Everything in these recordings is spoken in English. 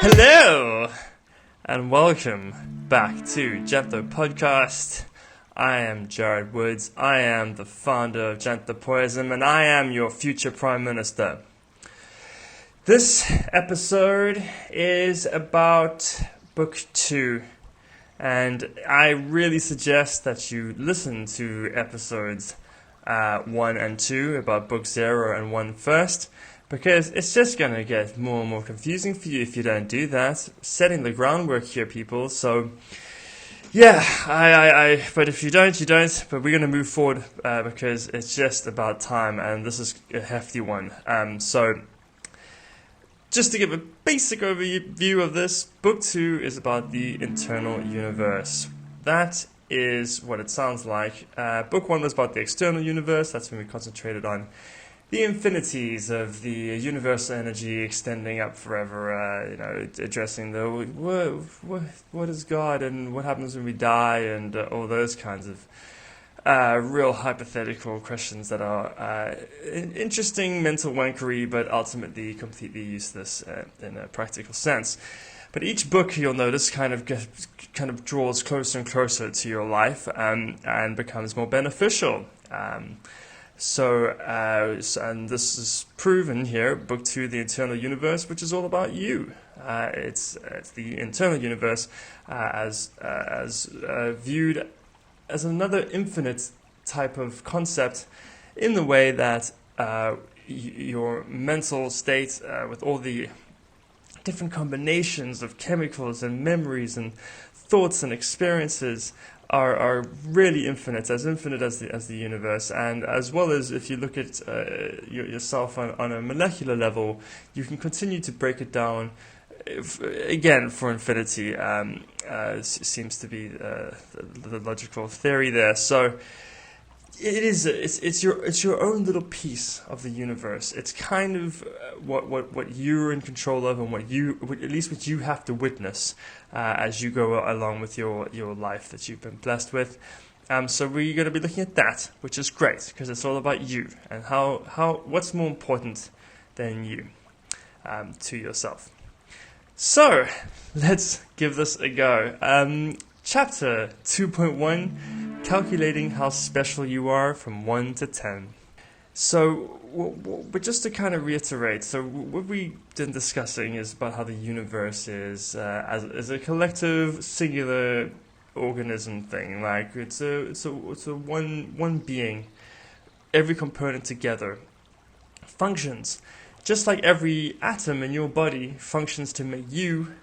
Hello, and welcome back to Janthopodcast. I am Jared Woods. I am the founder of Janthopodcast, and I am your future Prime Minister. This episode is about Book 2, and I really suggest that you listen to episodes 1 and 2 about Book 0 and 1 first, because it's just going to get more and more confusing for you if you don't do that. Setting the groundwork here, people. So, yeah, but if you don't, you don't. But we're going to move forward because it's just about time, and this is a hefty one. So, just to give a basic overview of this, Book 2 is about the internal universe. That is what it sounds like. Book 1 was about the external universe. That's when we concentrated on the infinities of the universal energy extending up forever, addressing the what is God and what happens when we die and all those kinds of real hypothetical questions that are interesting mental wankery, but ultimately completely useless in a practical sense. But each book, you'll notice, kind of draws closer and closer to your life and becomes more beneficial. And this is proven here, Book 2, The Internal Universe, which is all about you. It's the internal universe as viewed as another infinite type of concept, in the way that your mental state, with all the different combinations of chemicals and memories and thoughts and experiences, are really infinite as the universe. And as well as if you look at yourself on a molecular level, you can continue to break it down again for infinity. Seems to be the logical theory there. So it's your own little piece of the universe. It's kind of what you're in control of, and what you have to witness as you go along with your life that you've been blessed with. So we're going to be looking at that, which is great because it's all about you and how what's more important than you to yourself. So let's give this a go. Chapter 2.1, Calculating How Special You Are from 1 to 10. So, but just to kind of reiterate, so what we've been discussing is about how the universe is as a collective, singular organism thing. Like it's a one being, every component together functions, just like every atom in your body functions to make you.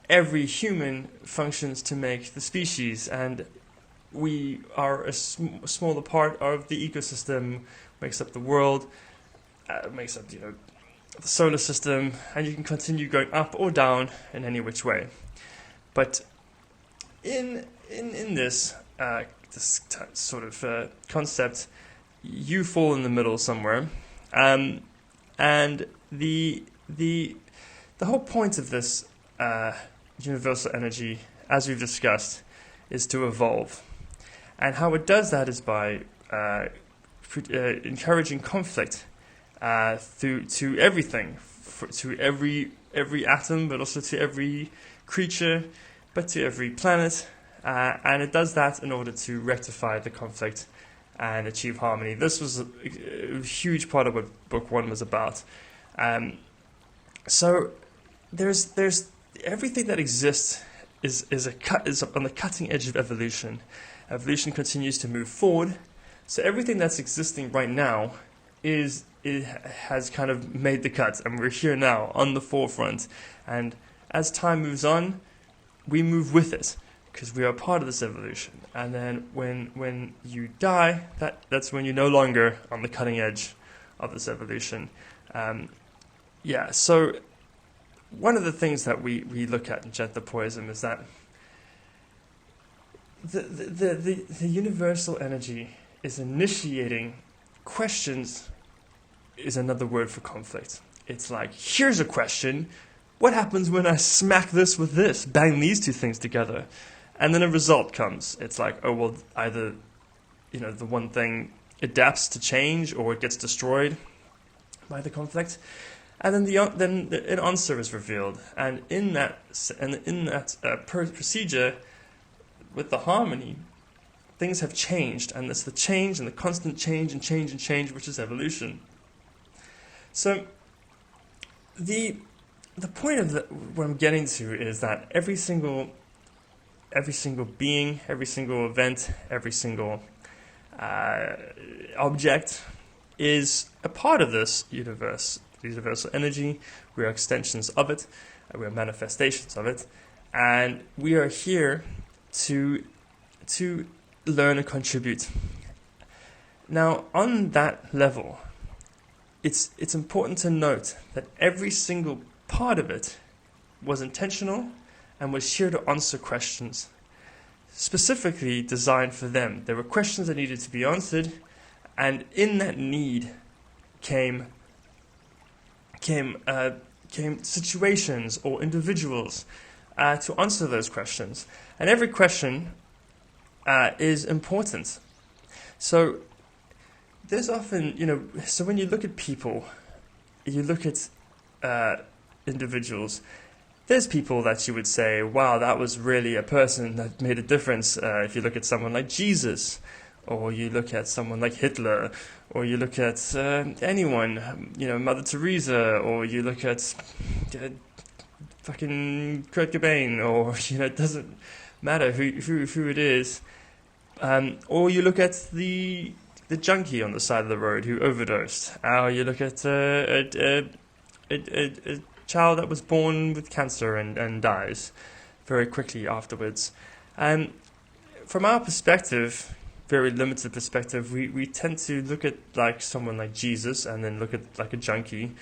Every human functions to make the species, and we are a smaller part of the ecosystem, makes up the world, makes up the solar system, and you can continue going up or down in any which way. But in this sort of concept, you fall in the middle somewhere, and the whole point of this universal energy, as we've discussed, is to evolve. And how it does that is by encouraging conflict to everything, to every atom, but also to every creature, but to every planet. And it does that in order to rectify the conflict and achieve harmony. This was a huge part of what Book 1 was about. So there's everything that exists is on the cutting edge of evolution. Evolution continues to move forward, so everything that's existing right now has kind of made the cut, and we're here now on the forefront. And as time moves on, we move with it because we are part of this evolution. And then when you die, that's when you're no longer on the cutting edge of this evolution. So one of the things that we look at in Janthopodism is that the universal energy is initiating questions. Is another word for conflict. It's like, here's a question: what happens when I smack this with this, bang these two things together? And then a result comes. It's like, oh well, either the one thing adapts to change or it gets destroyed by the conflict. and then an answer is revealed. And in that procedure, with the harmony, things have changed, and it's the change and the constant change and change and change, which is evolution. So the point of what I'm getting to is that every single being, every single event, every single object is a part of this universe, the universal energy. We are extensions of it, we are manifestations of it, and we are here to learn and contribute. Now, on that level, it's important to note that every single part of it was intentional and was here to answer questions specifically designed for them. There were questions that needed to be answered, and in that need came situations or individuals to answer those questions. And every question is important. So there's often, so when you look at people, you look at individuals, there's people that you would say, wow, that was really a person that made a difference. If you look at someone like Jesus, or you look at someone like Hitler, or you look at anyone, Mother Teresa, or you look at fucking Kurt Cobain, or it doesn't matter who it is, or you look at the junkie on the side of the road who overdosed, or you look at a child that was born with cancer and dies very quickly afterwards. From our perspective, very limited perspective, we tend to look at like someone like Jesus and then look at like a junkie,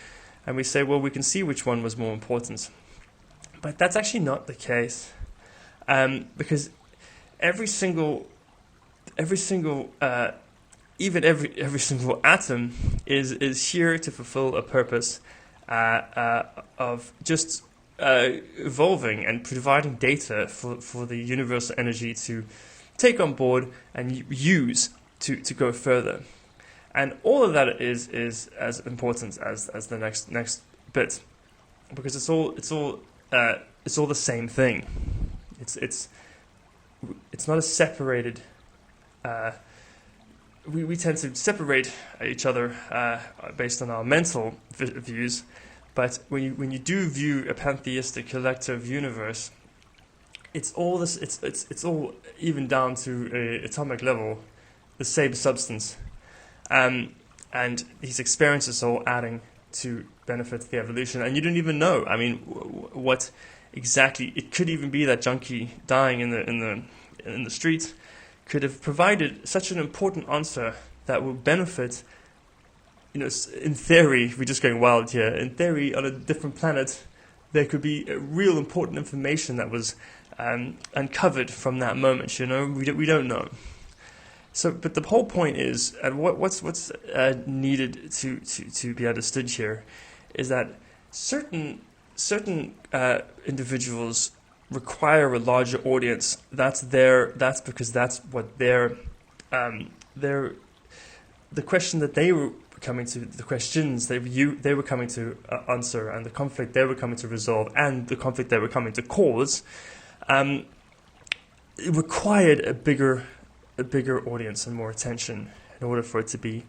and we say, well, we can see which one was more important. But that's actually not the case, because every single even every single atom is here to fulfill a purpose of just evolving and providing data for the universal energy to take on board and use to go further. And all of that is as important as the next bit, because it's all the same thing. It's not a separated. We tend to separate each other based on our mental views, but when you do view a pantheistic collective universe, it's all this. It's all even down to an atomic level, the same substance, and these experiences are all adding to benefit the evolution. And you don't even know. I mean, what exactly? It could even be that junkie dying in the street could have provided such an important answer that will benefit, in theory, we're just going wild here, in theory, on a different planet, there could be real important information that was uncovered from that moment, we don't know. So, but the whole point is, and what's needed to be understood here, is that certain individuals require a larger audience. That's because that's what the question that they were coming to, the questions they were coming to answer, and the conflict they were coming to resolve, and the conflict they were coming to cause, it required a bigger audience and more attention in order for it to be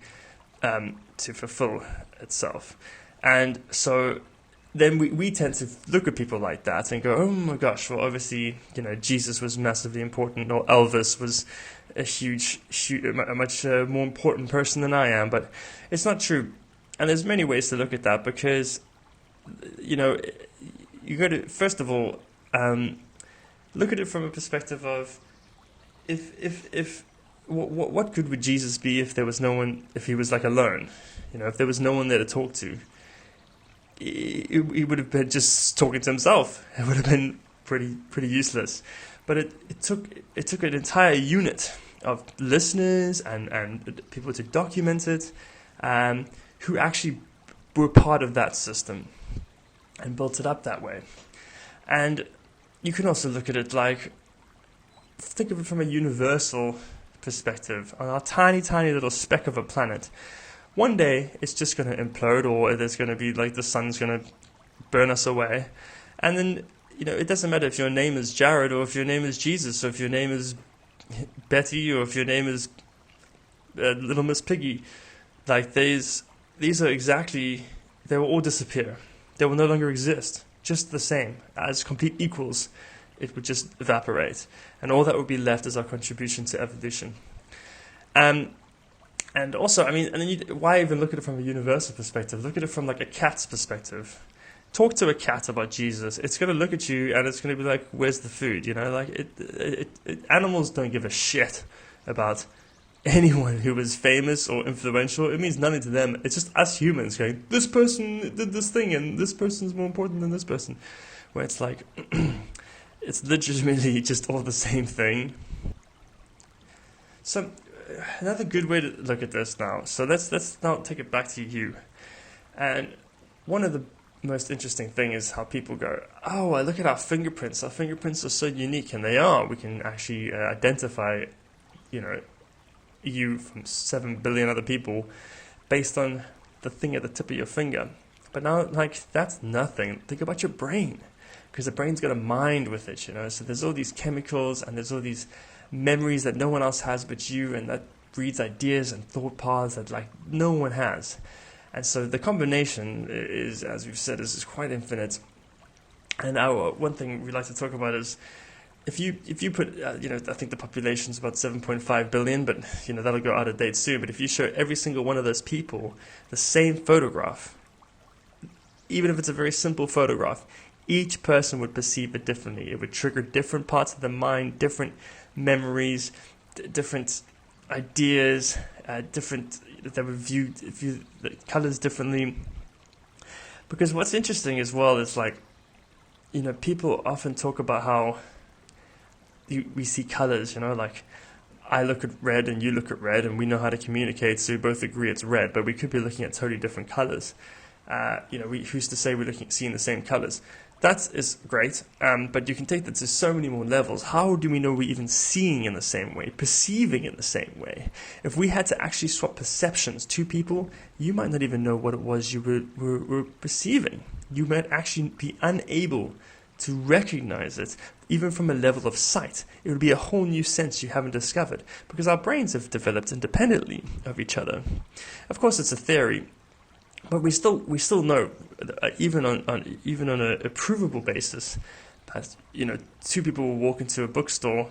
to fulfill itself. And so then we tend to look at people like that and go, oh my gosh, well, obviously, Jesus was massively important, or Elvis was a much more important person than I am. But it's not true. And there's many ways to look at that, because, you got to, first of all, look at it from a perspective of, what good would Jesus be if there was no one, if he was like alone, if there was no one there to talk to? He would have been just talking to himself. It would have been pretty useless. But it took an entire unit of listeners and people to document it, who actually were part of that system and built it up that way. And you can also look at it like, think of it from a universal perspective. On our tiny little speck of a planet, one day it's just going to implode, or there's going to be like the sun's going to burn us away. And then, it doesn't matter if your name is Jared, or if your name is Jesus, or if your name is Betty, or if your name is Little Miss Piggy. Like, these are exactly, they will all disappear. They will no longer exist. Just the same, as complete equals, it would just evaporate. And all that would be left is our contribution to evolution. And also, and then why even look at it from a universal perspective? Look at it from like a cat's perspective. Talk to a cat about Jesus. It's going to look at you and it's going to be like, where's the food? Animals don't give a shit about anyone who is famous or influential. It means nothing to them. It's just us humans going, this person did this thing and this person's more important than this person. Where it's like, it's legitimately just all the same thing. So another good way to look at this now. So let's now take it back to you. And one of the most interesting thing is how people go, oh, I look at our fingerprints. Our fingerprints are so unique, and they are. We can actually identify, you from 7 billion other people based on the thing at the tip of your finger. But now, that's nothing. Think about your brain, because the brain's got a mind with it, So there's all these chemicals and there's all these memories that no one else has but you, and that breeds ideas and thought paths that no one has. And so the combination is, as we've said, is quite infinite. And one thing we like to talk about is, if you put, I think the population's about 7.5 billion, but that'll go out of date soon. But if you show every single one of those people the same photograph, even if it's a very simple photograph, each person would perceive it differently. It would trigger different parts of the mind, different memories, different ideas, different. They would view the colors differently. Because what's interesting as well is people often talk about how we see colors, I look at red and you look at red and we know how to communicate, so we both agree it's red, but we could be looking at totally different colors. Who's to say we're seeing the same colors? That is great, but you can take that to so many more levels. How do we know we're even seeing in the same way, perceiving in the same way? If we had to actually swap perceptions, two people, you might not even know what it was you were perceiving. You might actually be unable to recognize it, even from a level of sight. It would be a whole new sense you haven't discovered, because our brains have developed independently of each other. Of course, it's a theory, but we still know, even on a provable basis, that two people will walk into a bookstore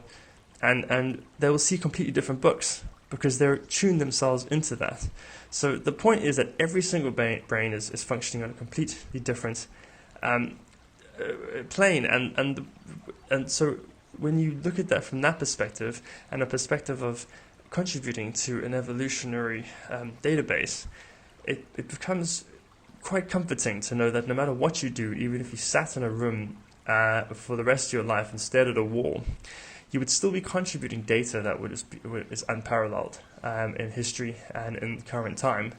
and they will see completely different books because they're tuned themselves into that. So the point is that every single brain is functioning on a completely different plane, and so when you look at that from that perspective, and a perspective of contributing to an evolutionary database, it becomes quite comforting to know that no matter what you do, even if you sat in a room for the rest of your life and stared at a wall, you would still be contributing data that is unparalleled in history and in current time,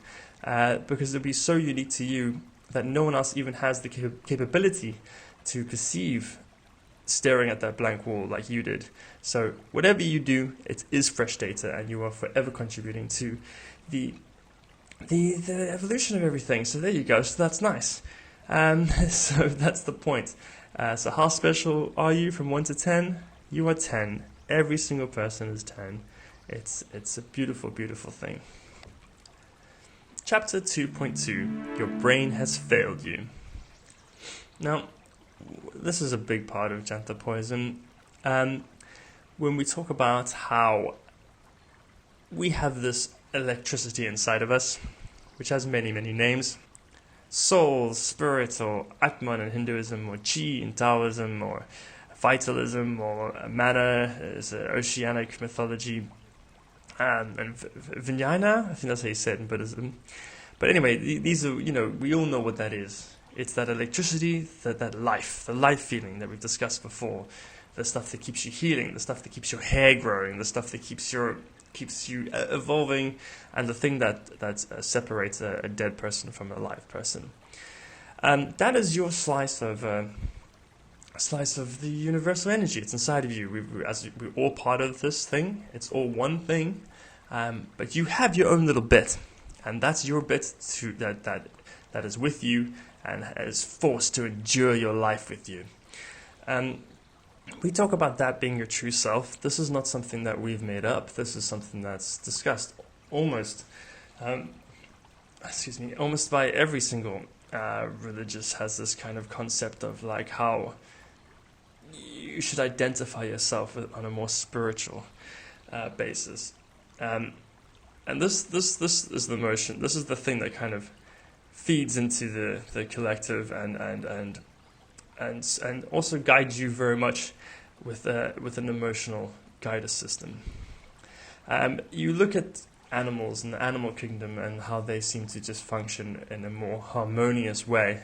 because it would be so unique to you that no one else even has the capability to perceive staring at that blank wall like you did. So whatever you do, it is fresh data, and you are forever contributing to the evolution of everything. So there you go. So that's nice. So that's the point. So how special are you from 1 to 10? You are 10. Every single person is 10. It's a beautiful, beautiful thing. Chapter 2.2, Your Brain Has Failed You. Now, this is a big part of Janthopodism. When we talk about how we have this electricity inside of us, which has many, many names: soul, spirit, or Atman in Hinduism, or Chi in Taoism, or vitalism, or mana is oceanic mythology, and Vijnana, I think that's how you say it in Buddhism. But anyway, these are, we all know what that is. It's that electricity, that life, the life feeling that we've discussed before, the stuff that keeps you healing, the stuff that keeps your hair growing, the stuff that keeps you evolving, and the thing that separates a dead person from a live person. That is your slice of the universal energy. It's inside of you. We're all part of this thing. It's all one thing, but you have your own little bit. and that's your bit that is with you and is forced to endure your life with you. We talk about that being your true self. This is not something that we've made up. This is something that's discussed almost by every single religious has this kind of concept of like how you should identify yourself on a more spiritual basis. And this is the motion. This is the thing that kind of feeds into the collective and also guides you very much with an emotional guidance system. You look at animals in the animal kingdom and how they seem to just function in a more harmonious way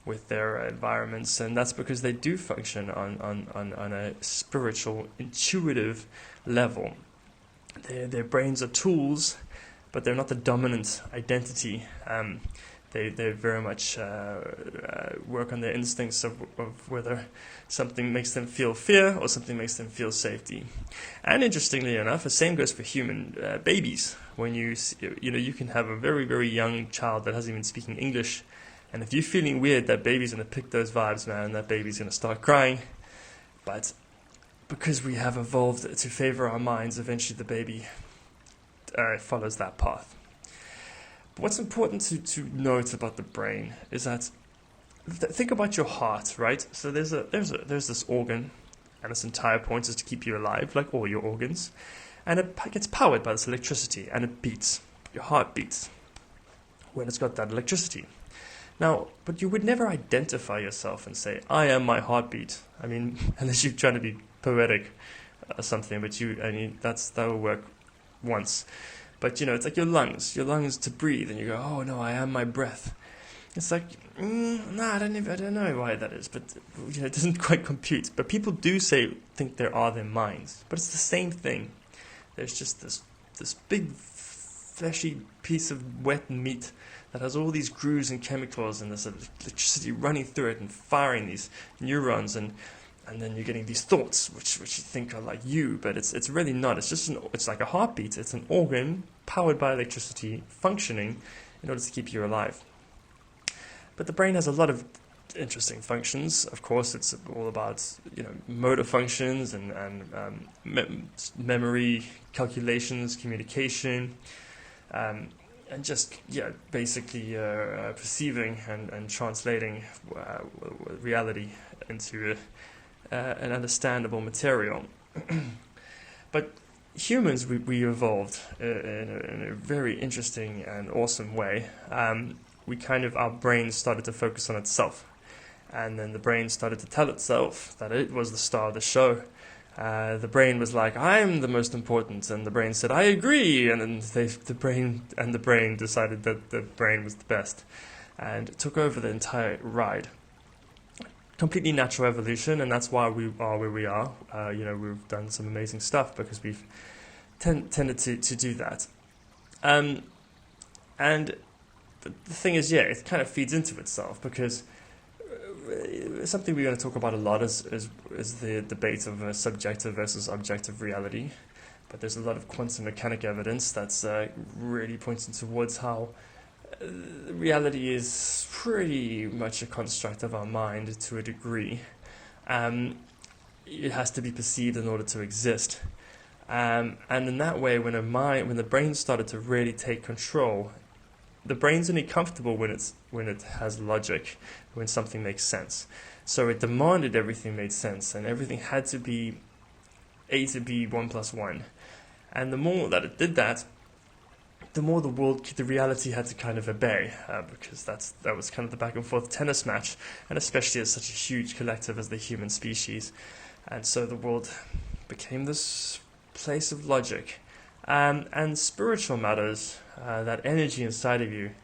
with their environments, and that's because they do function on a spiritual, intuitive level. Their brains are tools, but they're not the dominant identity. They very much work on their instincts of whether something makes them feel fear or something makes them feel safety. And interestingly enough, the same goes for human babies. When you can have a very, very young child that hasn't even speaking English, and if you're feeling weird, that baby's going to pick those vibes, man. That baby's going to start crying. But because we have evolved to favor our minds, eventually the baby follows that path. What's important to note about the brain is that think about your heart, right? So there's this organ, and its entire point is to keep you alive, like all your organs, and it gets powered by this electricity, and it beats. Your heart beats when it's got that electricity. Now, but you would never identify yourself and say, "I am my heartbeat." I mean, unless you're trying to be poetic or something, but that will work once. But it's like your lungs to breathe, and you go, "Oh no, I am my breath." It's like, I don't know why that is, but it doesn't quite compute. But people do think there are their minds, but it's the same thing. There's just this big fleshy piece of wet meat that has all these grooves and chemicals and this electricity running through it and firing these neurons, and then you're getting these thoughts which you think are like you, but it's really not. It's like a heartbeat. It's an organ powered by electricity functioning in order to keep you alive. But the brain has a lot of interesting functions. Of course, it's all about motor functions and memory, calculations, communication, and just basically perceiving and translating reality into an understandable material. But humans, we evolved in a very interesting and awesome way. Our brain started to focus on itself, and then the brain started to tell itself that it was the star of the show. The brain was like, "I'm the most important," and the brain said, "I agree," and then the brain decided that the brain was the best, and took over the entire ride. Completely natural evolution, and that's why we are where we are. We've done some amazing stuff because we've tended to do that. And the thing is, it kind of feeds into itself, because something we're going to talk about a lot is the debate of subjective versus objective reality. But there's a lot of quantum mechanic evidence that's really pointing towards how reality is pretty much a construct of our mind to a degree. It has to be perceived in order to exist. And in that way, when the brain started to really take control, the brain's only comfortable when it has logic, when something makes sense. So it demanded everything made sense, and everything had to be A to B 1 + 1. And the more that it did that, the more the reality had to kind of obey, because that was kind of the back and forth tennis match, and especially as such a huge collective as the human species. And so the world became this place of logic. And spiritual matters, that energy inside of you,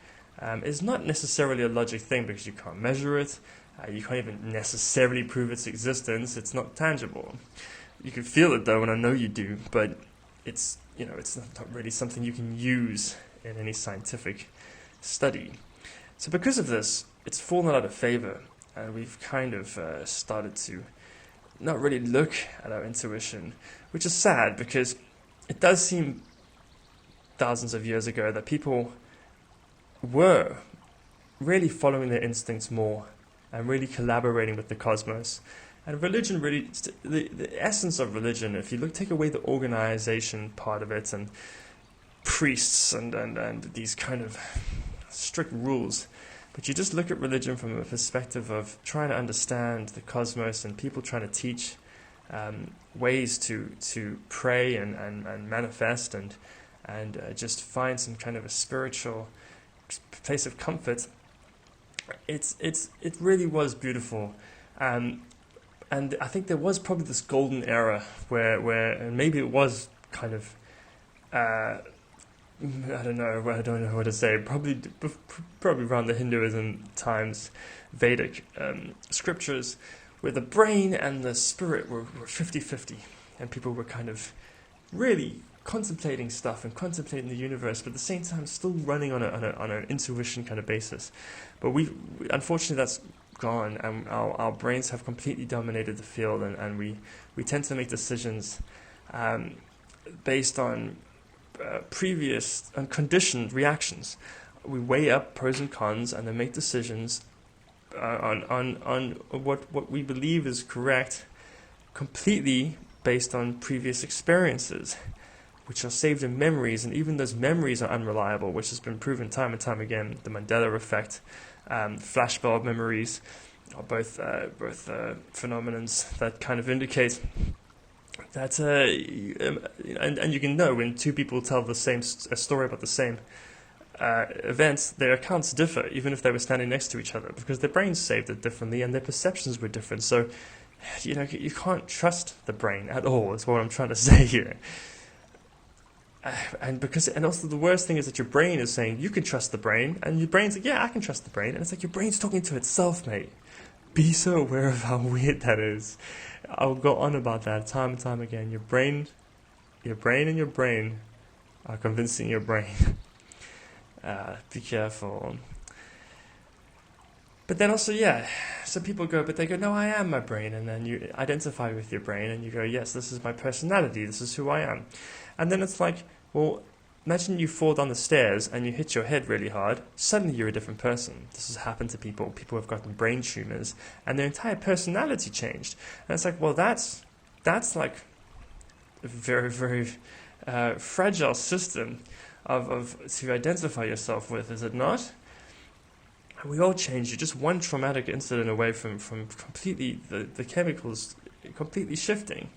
is not necessarily a logic thing, because you can't measure it. You can't even necessarily prove its existence. It's not tangible. You can feel it though, and I know you do, but it's not really something you can use in any scientific study. So because of this, it's fallen out of favor, and we've kind of started to not really look at our intuition, which is sad, because it does seem thousands of years ago that people were really following their instincts more and really collaborating with the cosmos. And religion really, the essence of religion, if you take away the organization part of it and priests and these kind of strict rules, but you just look at religion from a perspective of trying to understand the cosmos and people trying to teach ways to pray and manifest and just find some kind of a spiritual place of comfort. It really was beautiful. And I think there was probably this golden era where and maybe it was kind of, I don't know what to say, probably around the Hinduism times, Vedic scriptures, where the brain and the spirit were 50-50, and people were kind of really contemplating stuff and contemplating the universe, but at the same time still running on an intuition kind of basis. But unfortunately that's gone, and our brains have completely dominated the field, and we tend to make decisions based on previous and conditioned reactions. We weigh up pros and cons and then make decisions on what we believe is correct, completely based on previous experiences, which are saved in memories, and even those memories are unreliable, which has been proven time and time again. The Mandela effect, flashbulb memories are both phenomenons that kind of indicate that, and you can know when two people tell the same story about the same events, their accounts differ, even if they were standing next to each other, because their brains saved it differently and their perceptions were different. So, you can't trust the brain at all, is what I'm trying to say here. And also the worst thing is that your brain is saying you can trust the brain, and your brain's like, yeah, I can trust the brain, and it's like your brain's talking to itself, mate. Be so aware of how weird that is. I'll go on about that time and time again. Your brain and your brain are convincing your brain. Be careful. But then also, some people go, no, I am my brain, and then you identify with your brain, and you go, yes, this is my personality, this is who I am. And then it's like, well, imagine you fall down the stairs and you hit your head really hard, suddenly you're a different person. This has happened to people. People have gotten brain tumors, and their entire personality changed. And it's like, well, that's like a very, very fragile system of to identify yourself with, is it not? We all change. You're just one traumatic incident away from completely the chemicals completely shifting.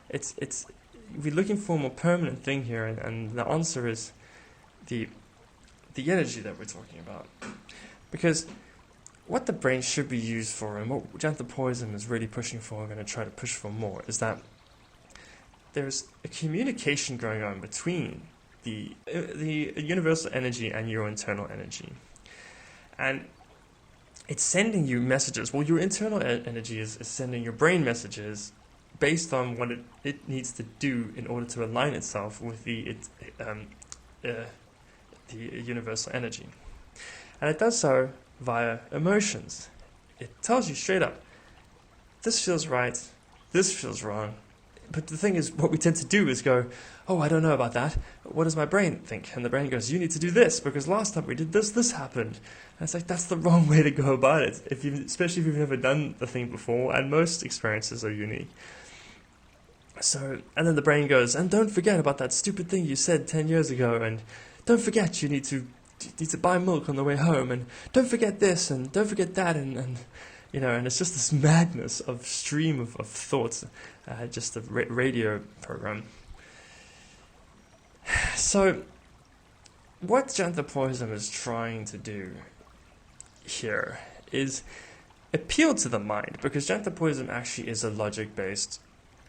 It's we're looking for a more permanent thing here, and the answer is the energy that we're talking about. Because what the brain should be used for, and what Janthopodism is really pushing for, and going to try to push for more, is that there's a communication going on between the universal energy and your internal energy. And it's sending you messages. Well, your internal energy is sending your brain messages based on what it needs to do in order to align itself with the universal energy. And it does so via emotions. It tells you straight up, this feels right, this feels wrong. But the thing is, what we tend to do is go, oh, I don't know about that. What does my brain think? And the brain goes, you need to do this, because last time we did this happened. And it's like, that's the wrong way to go about it, especially if you've never done the thing before, and most experiences are unique. So, and then the brain goes, and don't forget about that stupid thing you said 10 years ago, and don't forget you need to buy milk on the way home, and don't forget this, and don't forget that, and it's just this madness of stream of thoughts, just a radio program. So, what Janthopodism is trying to do here is appeal to the mind, because Janthopodism actually is a logic-based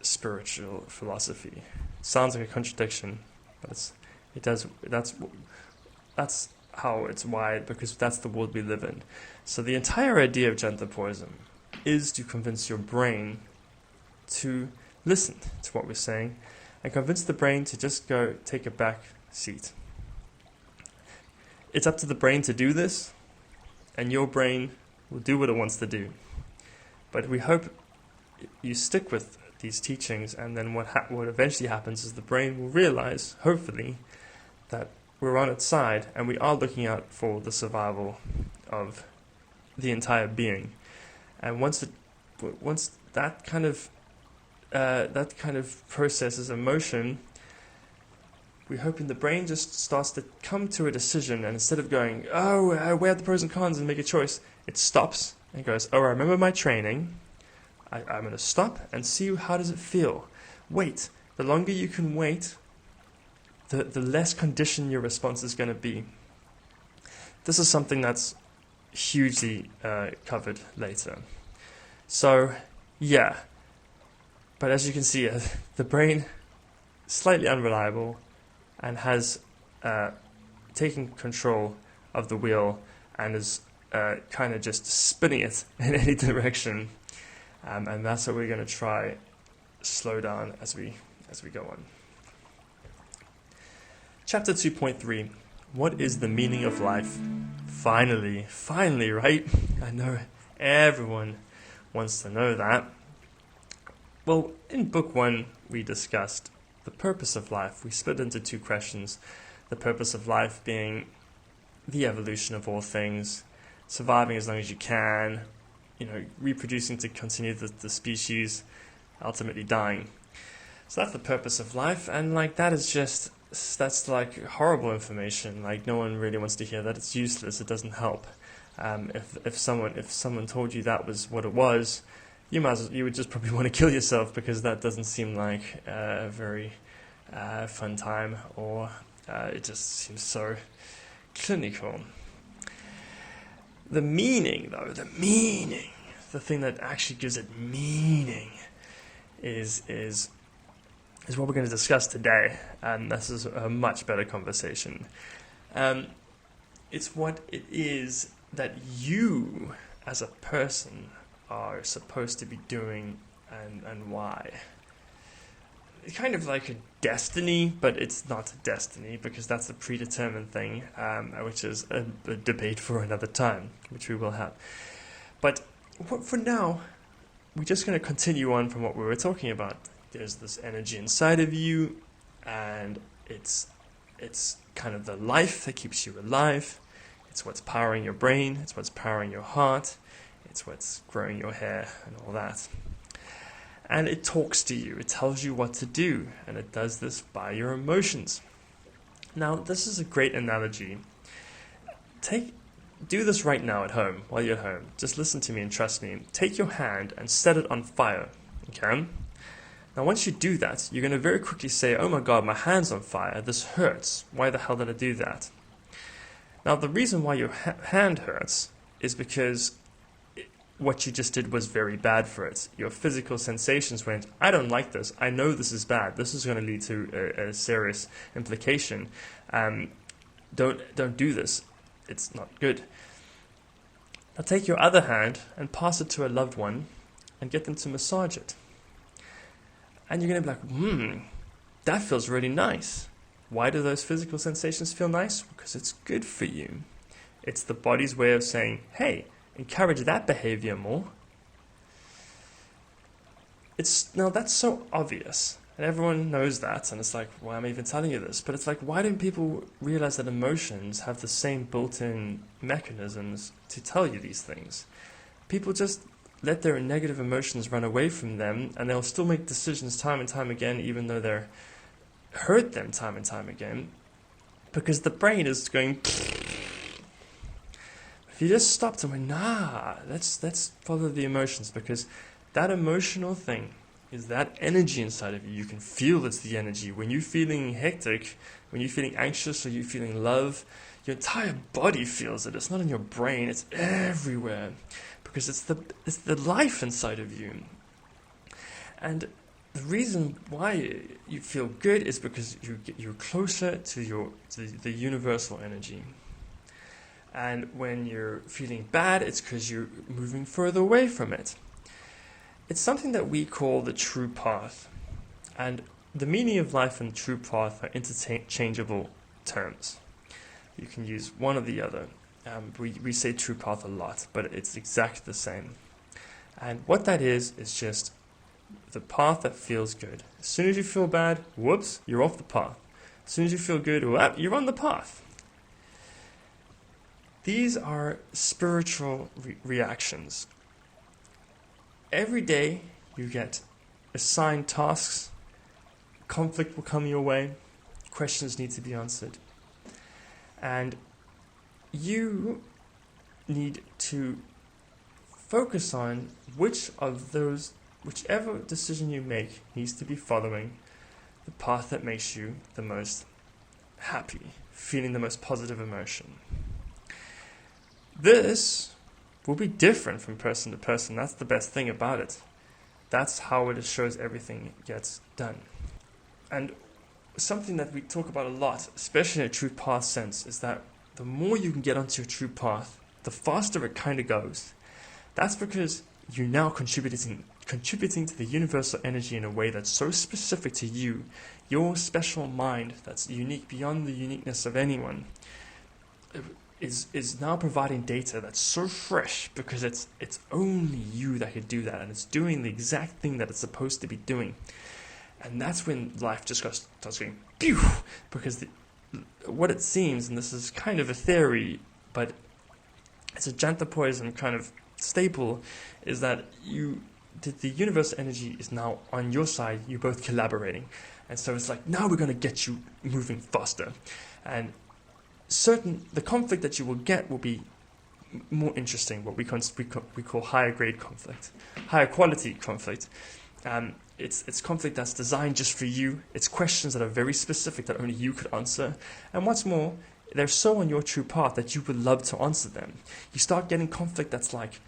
spiritual philosophy. Sounds like a contradiction, but that's how it's wired, because that's the world we live in. So the entire idea of Janthopodism is to convince your brain to listen to what we're saying, and convince the brain to just go take a back seat. It's up to the brain to do this, and your brain will do what it wants to do. But we hope you stick with these teachings, and then what eventually happens is the brain will realize, hopefully, that we're on its side, and we are looking out for the survival of the entire being. And once that kind of process is in motion, we're hoping the brain just starts to come to a decision, and instead of going, weigh out the pros and cons and make a choice, it stops and goes, I remember my training. I'm going to stop and see how does it feel. Wait. The longer you can wait, the less conditioned your response is going to be. This is something that's hugely covered later. So, yeah. But as you can see, the brain is slightly unreliable and has taken control of the wheel and is kind of just spinning it in any direction. And that's what we're going to try slow down as we go on. Chapter 2.3. What is the meaning of life? Finally, right? I know everyone wants to know that. Well, in book 1, we discussed the purpose of life. We split into 2 questions. The purpose of life being the evolution of all things, surviving as long as you can, reproducing to continue the species, ultimately dying. So that's the purpose of life, and that's horrible information. Like, no one really wants to hear that. It's useless. It doesn't help. If someone told you that was what it was, you would just probably want to kill yourself, because that doesn't seem like a very fun time, or it just seems so clinical. The meaning, though, the thing that actually gives it meaning is what we're going to discuss today, and this is a much better conversation. It's what it is that you, as a person, are supposed to be doing, and why. It's kind of like a destiny, but it's not a destiny, because that's a predetermined thing, which is a debate for another time, which we will have. But for now, we're just going to continue on from what we were talking about. There's this energy inside of you, and it's kind of the life that keeps you alive. It's what's powering your brain. It's what's powering your heart. It's what's growing your hair and all that. And it talks to you. It tells you what to do, and it does this by your emotions. Now, this is a great analogy. Do this right now at home, while you're at home. Just listen to me and trust me. Take your hand and set it on fire, okay? Now, once you do that, you're going to very quickly say, oh my God, my hand's on fire. This hurts. Why the hell did I do that? Now, the reason why your hand hurts is because what you just did was very bad for it. Your physical sensations went, I don't like this. I know this is bad. This is going to lead to a serious implication. Don't do this. It's not good. Now take your other hand and pass it to a loved one and get them to massage it. And you're going to be like, that feels really nice. Why do those physical sensations feel nice? Because it's good for you. It's the body's way of saying, hey, encourage that behavior more. Now that's so obvious, and everyone knows that, and it's like, why am I even telling you this? But it's like, why don't people realize that emotions have the same built-in mechanisms to tell you these things? People just let their negative emotions run away from them, and they'll still make decisions time and time again, even though they're hurt them time and time again, because the brain is going. If you just stopped and went, let's follow the emotions, because that emotional thing is that energy inside of you. You can feel it's the energy. When you're feeling hectic, when you're feeling anxious, or you're feeling love, your entire body feels it. It's not in your brain, it's everywhere, because it's the life inside of you. And the reason why you feel good is because you're closer to the universal energy. And when you're feeling bad, it's because you're moving further away from it. It's something that we call the true path. And the meaning of life and true path are interchangeable terms. You can use one or the other. We say true path a lot, but it's exactly the same. And what that is just the path that feels good. As soon as you feel bad, whoops, you're off the path. As soon as you feel good, you're on the path. These are spiritual reactions. Every day you get assigned tasks, conflict will come your way, questions need to be answered. And you need to focus on whichever decision you make needs to be following the path that makes you the most happy, feeling the most positive emotion. This will be different from person to person. That's the best thing about it. That's how it shows everything gets done. And something that we talk about a lot, especially in a true path sense, is that the more you can get onto your true path, the faster it kind of goes. That's because you're now contributing to the universal energy in a way that's so specific to you, your special mind that's unique beyond the uniqueness of anyone, is now providing data that's so fresh because it's only you that could do that, and it's doing the exact thing that it's supposed to be doing. And that's when life just starts going pew, because what it seems, and this is kind of a theory, but it's a Janthopodism kind of staple, is that the universal energy is now on your side. You're both collaborating, and so it's like, now we're going to get you moving faster, and the conflict that you will get will be more interesting, what we call higher grade conflict, higher quality conflict. It's conflict that's designed just for you. It's questions that are very specific that only you could answer. And what's more, they're so on your true path that you would love to answer them. You start getting conflict that's like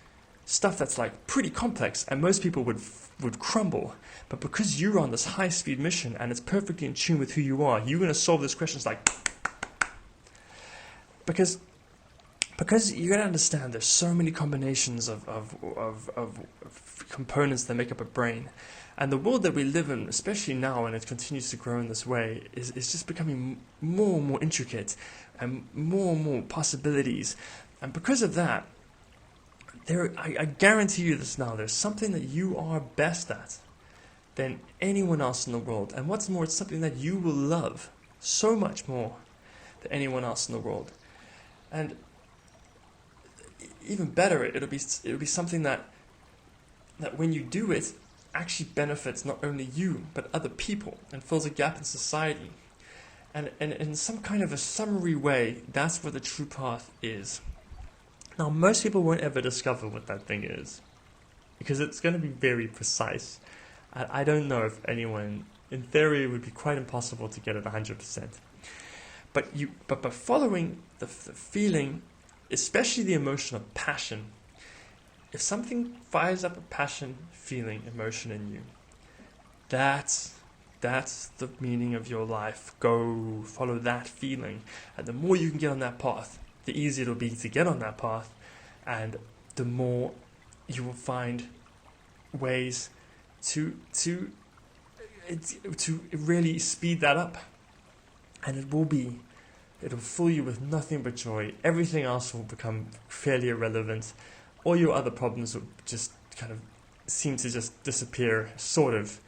stuff that's like pretty complex, and most people would crumble. But because you're on this high-speed mission and it's perfectly in tune with who you are, you're going to solve this question. It's like, because you got to understand, there's so many combinations of components that make up a brain, and the world that we live in, especially now, and it continues to grow in this way, is just becoming more and more intricate, and more possibilities. And because of that, I guarantee you this now, there's something that you are best at than anyone else in the world, and what's more, it's something that you will love so much more than anyone else in the world. And even better, it'll be something that when you do it, actually benefits not only you but other people and fills a gap in society. And in some kind of a summary way, that's what the true path is. Now, most people won't ever discover what that thing is, because it's going to be very precise. I don't know if anyone, in theory, it would be quite impossible to get it 100%. But by following the feeling, especially the emotion of passion, if something fires up a passion, feeling, emotion in you, that's the meaning of your life. Go follow that feeling, and the more you can get on that path, the easier it'll be to get on that path, and the more you will find ways to really speed that up. And it'll fill you with nothing but joy. Everything else will become fairly irrelevant. All your other problems will just kind of seem to just disappear, sort of.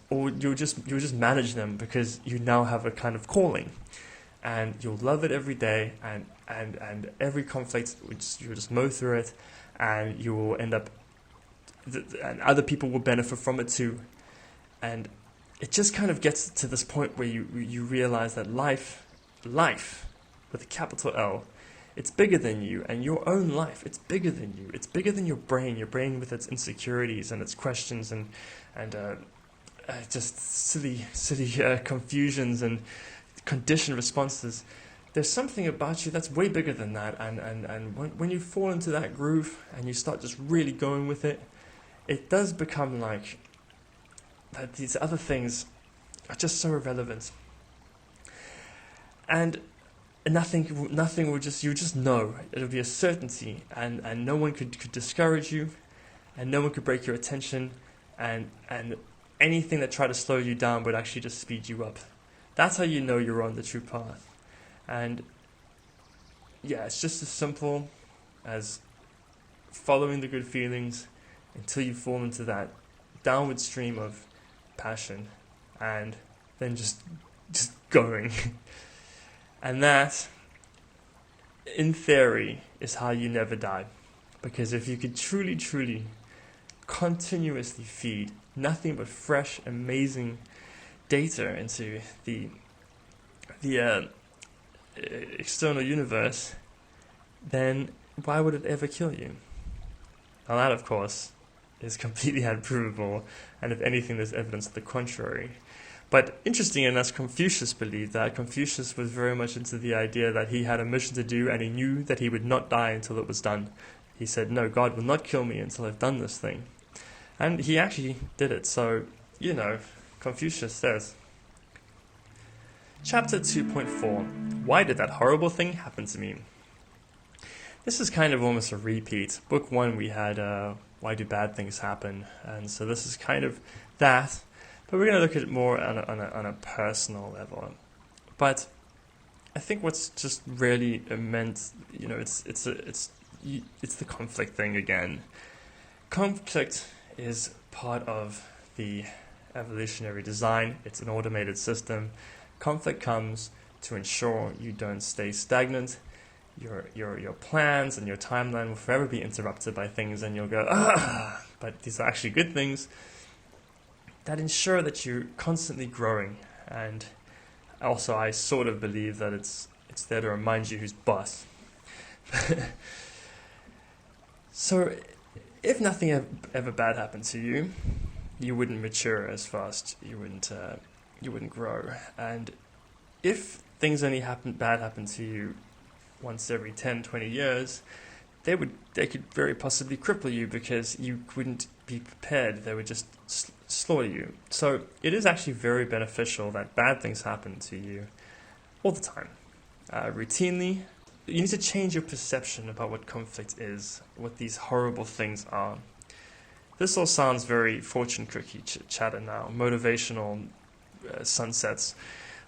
Or you'll just manage them because you now have a kind of calling. And you'll love it every day, and every conflict, you'll just mow through it, and you will end up, and other people will benefit from it too. And it just kind of gets to this point where you realize that life with a capital L, it's bigger than you, and your own life, it's bigger than you. It's bigger than your brain with its insecurities and its questions and just silly confusions and conditioned responses. There's something about you that's way bigger than that, and when you fall into that groove and you start just really going with it, it does become like that these other things are just so irrelevant, and nothing will you just know, it'll be a certainty, and no one could discourage you, and no one could break your attention, and anything that tried to slow you down would actually just speed you up. That's how you know you're on the true path. And yeah, it's just as simple as following the good feelings until you fall into that downward stream of passion, and then just going. And that, in theory, is how you never die. Because if you could truly, truly, continuously feed nothing but fresh, amazing data into the external universe, then why would it ever kill you? Now that, of course, is completely unprovable, and if anything, there's evidence to the contrary. But interesting enough, Confucius believed that. Confucius was very much into the idea that he had a mission to do, and he knew that he would not die until it was done. He said, no, God will not kill me until I've done this thing. And he actually did it. So, Confucius says. Chapter 2.4. Why did that horrible thing happen to me? This is kind of almost a repeat. Book 1 we had why do bad things happen? And so this is kind of that. But we're going to look at it more on a personal level. But I think what's just really meant, it's the conflict thing again. Conflict is part of the evolutionary design. It's an automated system. Conflict comes to ensure you don't stay stagnant. Your plans and your timeline will forever be interrupted by things, and you'll go, but these are actually good things that ensure that you're constantly growing. And also, I sort of believe that it's there to remind you who's boss. So, if nothing ever bad happened to you, you wouldn't mature as fast. You wouldn't grow. And if things only bad happen to you once every 10, 20 years, they could very possibly cripple you because you wouldn't be prepared. They would just slaughter you. So it is actually very beneficial that bad things happen to you all the time, routinely. You need to change your perception about what conflict is, what these horrible things are. This all sounds very fortune cookie chatter now, motivational sunsets.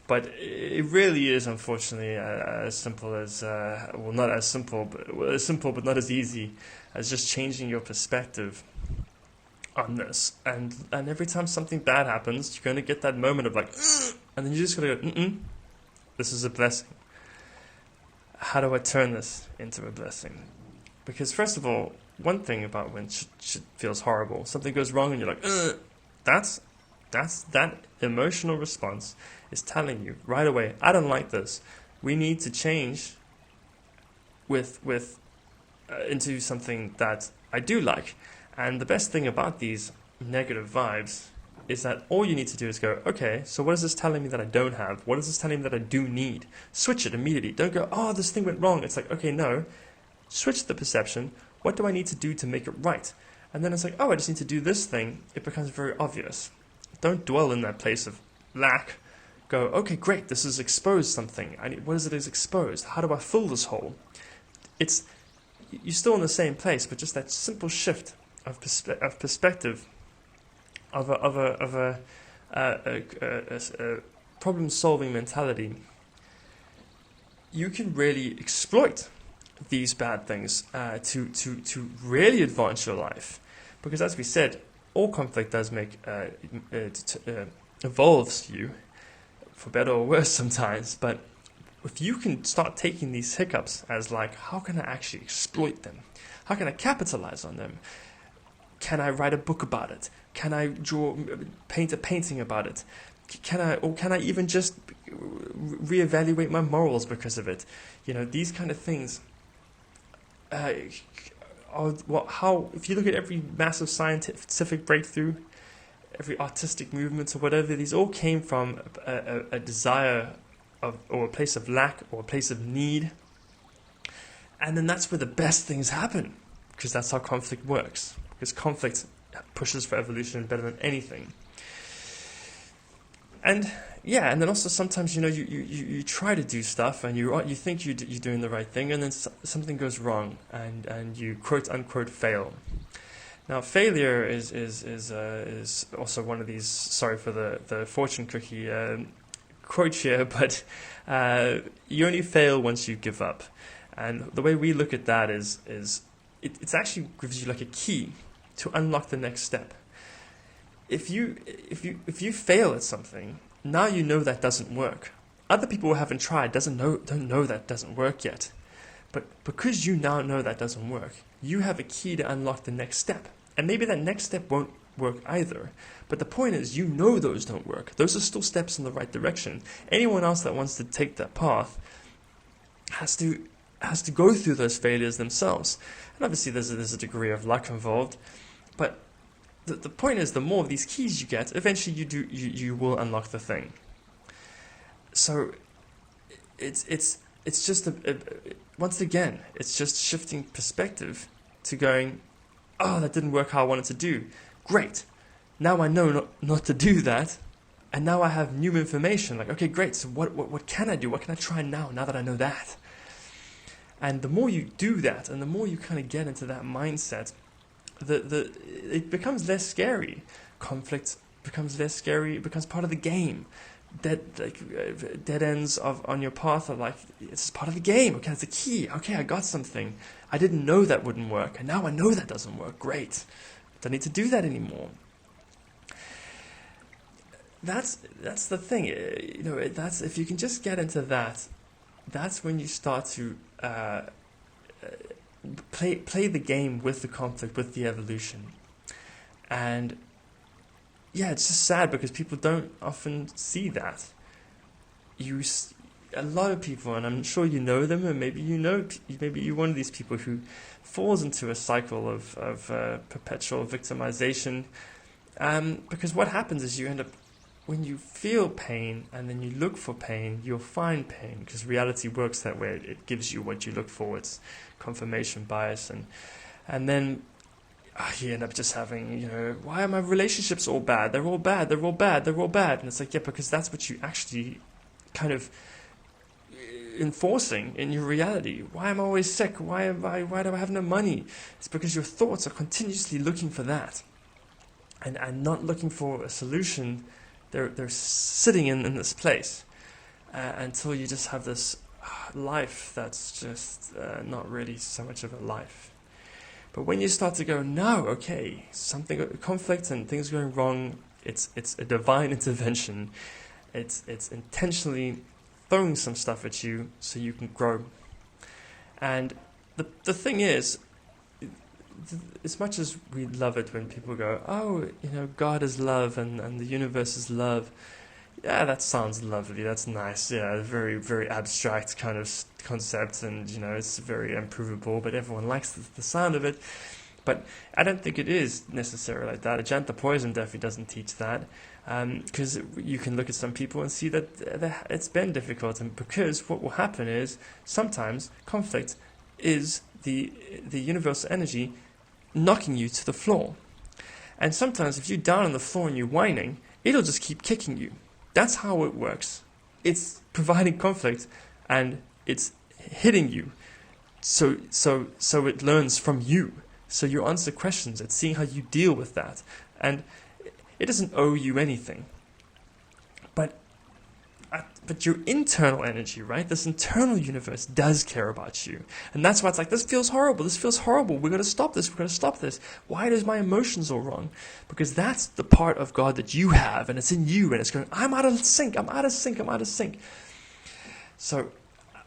But it really is, unfortunately, as simple as, not as simple, but simple but not as easy as just changing your perspective on this. And every time something bad happens, you're going to get that moment of like, and then you just got to go, this is a blessing. How do I turn this into a blessing? Because first of all, one thing about when shit feels horrible, something goes wrong and you're like, that's that emotional response is telling you right away, I don't like this. We need to change into something that I do like. And the best thing about these negative vibes is that all you need to do is go, okay, so what is this telling me that I don't have? What is this telling me that I do need? Switch it immediately. Don't go, this thing went wrong. It's like, okay, no. Switch the perception. What do I need to do to make it right? And then it's like, I just need to do this thing. It becomes very obvious. Don't dwell in that place of lack. Go, okay, great, this has exposed something. What is it is exposed? How do I fill this hole? You're still in the same place, but just that simple shift of perspective, of a problem-solving mentality. You can really exploit these bad things to really advance your life, because as we said, all conflict does evolves you, for better or worse sometimes. But if you can start taking these hiccups as like, how can I actually exploit them? How can I capitalize on them? Can I write a book about it? Can I paint a painting about it? Can I even just reevaluate my morals because of it? These kind of things. If you look at every massive scientific breakthrough, every artistic movement or whatever, these all came from a desire or a place of lack or a place of need. And then that's where the best things happen, because that's how conflict works. Because conflict pushes for evolution better than anything. And and then also sometimes you try to do stuff and you think you're doing the right thing, and then something goes wrong and you quote unquote fail. Now failure is also one of these. Sorry for the fortune cookie quote here, but you only fail once you give up. And the way we look at that is it actually gives you like a key to unlock the next step. If you fail at something, now you know that doesn't work. Other people who haven't tried don't know that doesn't work yet. But because you now know that doesn't work, you have a key to unlock the next step. And maybe that next step won't work either. But the point is, you know those don't work. Those are still steps in the right direction. Anyone else that wants to take that path has to go through those failures themselves. And obviously there's a degree of luck involved. But the point is, the more of these keys you get, eventually you will unlock the thing. So it's just once again, it's just shifting perspective to going, oh, that didn't work how I wanted to do. Great. Now I know not to do that, and now I have new information. Like, okay, great. So what can I do? What can I try now that I know that? And the more you do that, and the more you kind of get into that mindset, it becomes less scary. Conflict becomes less scary. It becomes part of the game. Dead ends on your path are like, it's part of the game. Okay, it's a key. Okay, I got something. I didn't know that wouldn't work, and now I know that doesn't work. Great. Don't need to do that anymore. That's the thing. That's, if you can just get into that, that's when you start to play the game with the conflict, with the evolution. And yeah, it's just sad because people don't often see that. A lot of people, and I'm sure you know them, and maybe you're one of these people who falls into a cycle of perpetual victimization. Because what happens is you end up, when you feel pain and then you look for pain, you'll find pain, because reality works that way. It gives you what you look for. It's confirmation bias, and then you end up just having, why are my relationships all bad? They're all bad. They're all bad. They're all bad. And it's like, yeah, because that's what you actually kind of enforcing in your reality. Why am I always sick? Why do I have no money? It's because your thoughts are continuously looking for that, and not looking for a solution. They're sitting in this place until you just have this life that's just not really so much of a life. But when you start to go, no, okay, conflict and things going wrong, it's a divine intervention. It's intentionally throwing some stuff at you so you can grow. And the thing is, as much as we love it when people go, oh, God is love and the universe is love. Yeah, that sounds lovely. That's nice. Yeah, very, very abstract kind of concept, and it's very improvable. But everyone likes the sound of it. But I don't think it is necessarily like that. Janthopodcast definitely doesn't teach that, because you can look at some people and see that it's been difficult, and because what will happen is sometimes conflict is the universal energy knocking you to the floor, and sometimes if you're down on the floor and you're whining, it'll just keep kicking you. That's how it works. It's providing conflict, and it's hitting you. So it learns from you. So you answer questions. It's seeing how you deal with that. And it doesn't owe you anything. But your internal energy, right? This internal universe does care about you. And that's why it's like, this feels horrible. This feels horrible. We're going to stop this. We're going to stop this. Why is my emotions all wrong? Because that's the part of God that you have, and it's in you, and it's going, I'm out of sync. I'm out of sync. I'm out of sync. So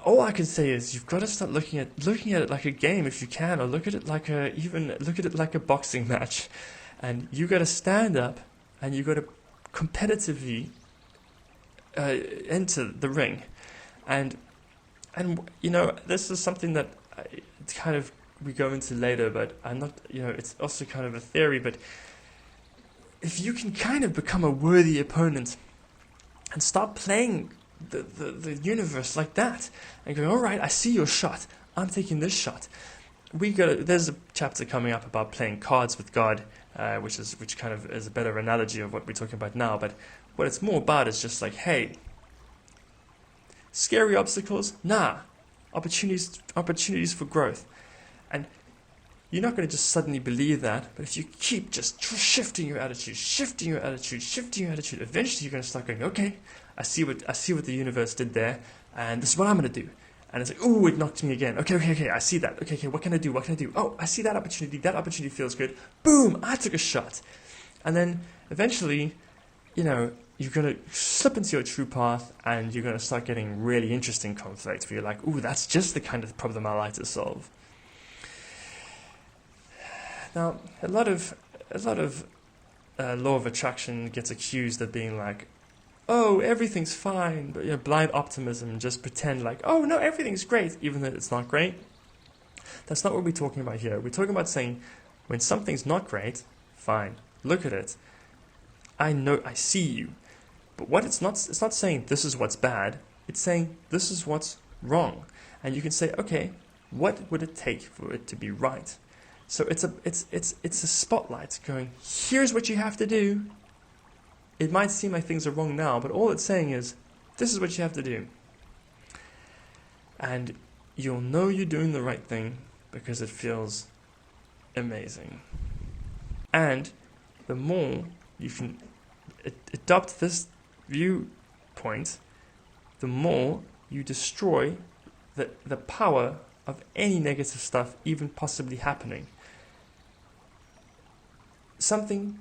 all I can say is you've got to start looking at it like a game if you can, or look at it like a boxing match. And you got to stand up, and you got to competitively enter the ring, and this is something that we go into later, but I'm not, it's also kind of a theory. But if you can kind of become a worthy opponent and start playing the universe like that, and go, all right, I see your shot, I'm taking this shot. There's a chapter coming up about playing cards with God, which kind of is a better analogy of what we're talking about now. But what it's more about is just like, hey, scary obstacles? Nah. Opportunities for growth. And you're not going to just suddenly believe that, but if you keep just shifting your attitude, eventually you're going to start going, okay, I see what the universe did there, and this is what I'm going to do. And it's like, ooh, it knocked me again. Okay, I see that. Okay, what can I do? Oh, I see that opportunity. That opportunity feels good. Boom, I took a shot. And then eventually, you're going to slip into your true path, and you're going to start getting really interesting conflict where you're like, ooh, that's just the kind of problem I like to solve. Now, a lot of law of attraction gets accused of being like, oh, everything's fine, but blind optimism, just pretend like, oh no, everything's great, even though it's not great. That's not what we're talking about here. We're talking about saying, when something's not great, fine, look at it. I know, I see you. But what it's not saying this is what's bad, it's saying this is what's wrong. And you can say, okay, what would it take for it to be right? So it's a spotlight going, here's what you have to do. It might seem like things are wrong now, but all it's saying is, this is what you have to do. And you'll know you're doing the right thing because it feels amazing. And the more you can adopt this viewpoint, the more you destroy the power of any negative stuff even possibly happening. Something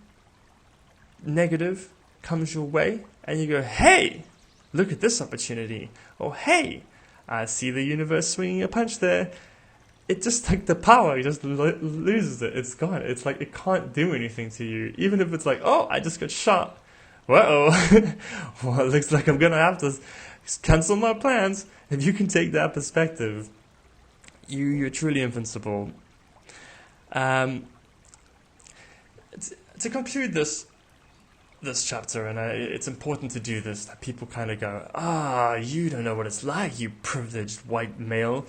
negative comes your way and you go, hey, look at this opportunity. Or hey, I see the universe swinging a punch there. It just like the power, it just loses it. It's gone. It's like it can't do anything to you. Even if it's like, oh, I just got shot. Whoa. Well, it looks like I'm going to have to cancel my plans. If you can take that perspective, you're truly invincible. To conclude this chapter, and it's important to do this, that people kind of go, you don't know what it's like, you privileged white male.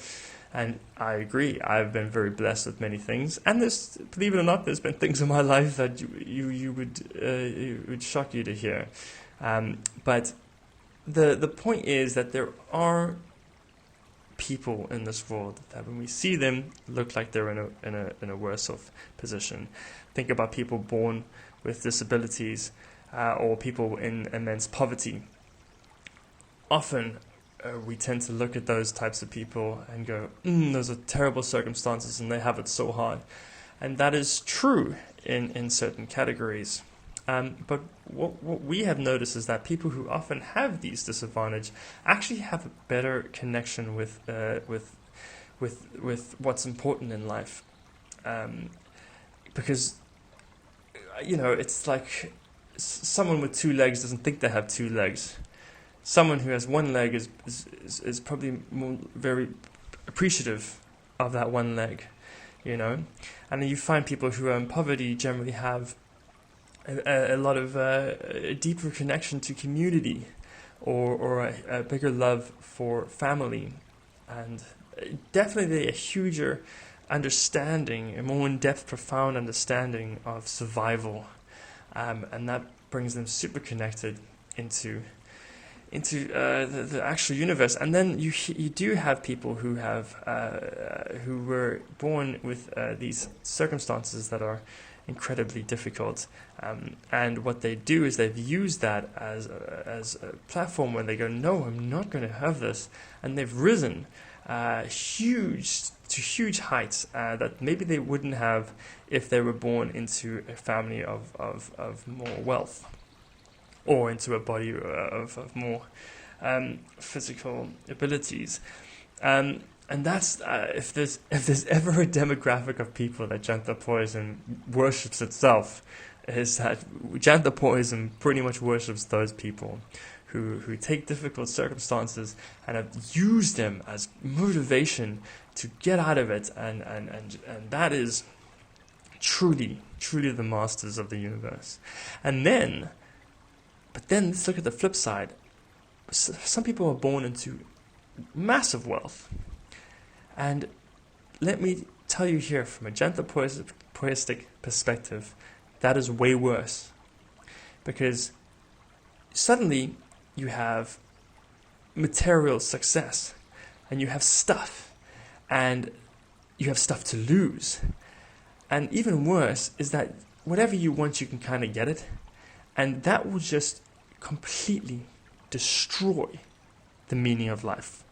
And I agree. I've been very blessed with many things, and there's, believe it or not, there's been things in my life that you would shock you to hear. But the point is that there are people in this world that, when we see them, look like they're in a worse off position. Think about people born with disabilities, or people in immense poverty. Often, we tend to look at those types of people and go, those are terrible circumstances and they have it so hard. And that is true in certain categories. But what we have noticed is that people who often have these disadvantages actually have a better connection with what's important in life. Because, it's like someone with two legs doesn't think they have two legs. Someone who has one leg is probably very appreciative of that one leg, And then you find people who are in poverty generally have a lot of a deeper connection to community, or a bigger love for family, and definitely a huger understanding, a more in-depth, profound understanding of survival, and that brings them super connected into the actual universe. And then you do have people who were born with these circumstances that are incredibly difficult, and what they do is they've used that as a platform where they go, no, I'm not going to have this, and they've risen huge heights that maybe they wouldn't have if they were born into a family of more wealth, or into a body of more physical abilities. And that's if there's ever a demographic of people that Janthopodism worships itself, is that Janthopodism pretty much worships those people who take difficult circumstances and have used them as motivation to get out of it, and that is truly the masters of the universe. But then let's look at the flip side. Some people are born into massive wealth. And let me tell you here, from a Janthopodistic perspective, that is way worse. Because suddenly you have material success, and you have stuff, and you have stuff to lose. And even worse is that whatever you want, you can kind of get it. And that will just completely destroy the meaning of life.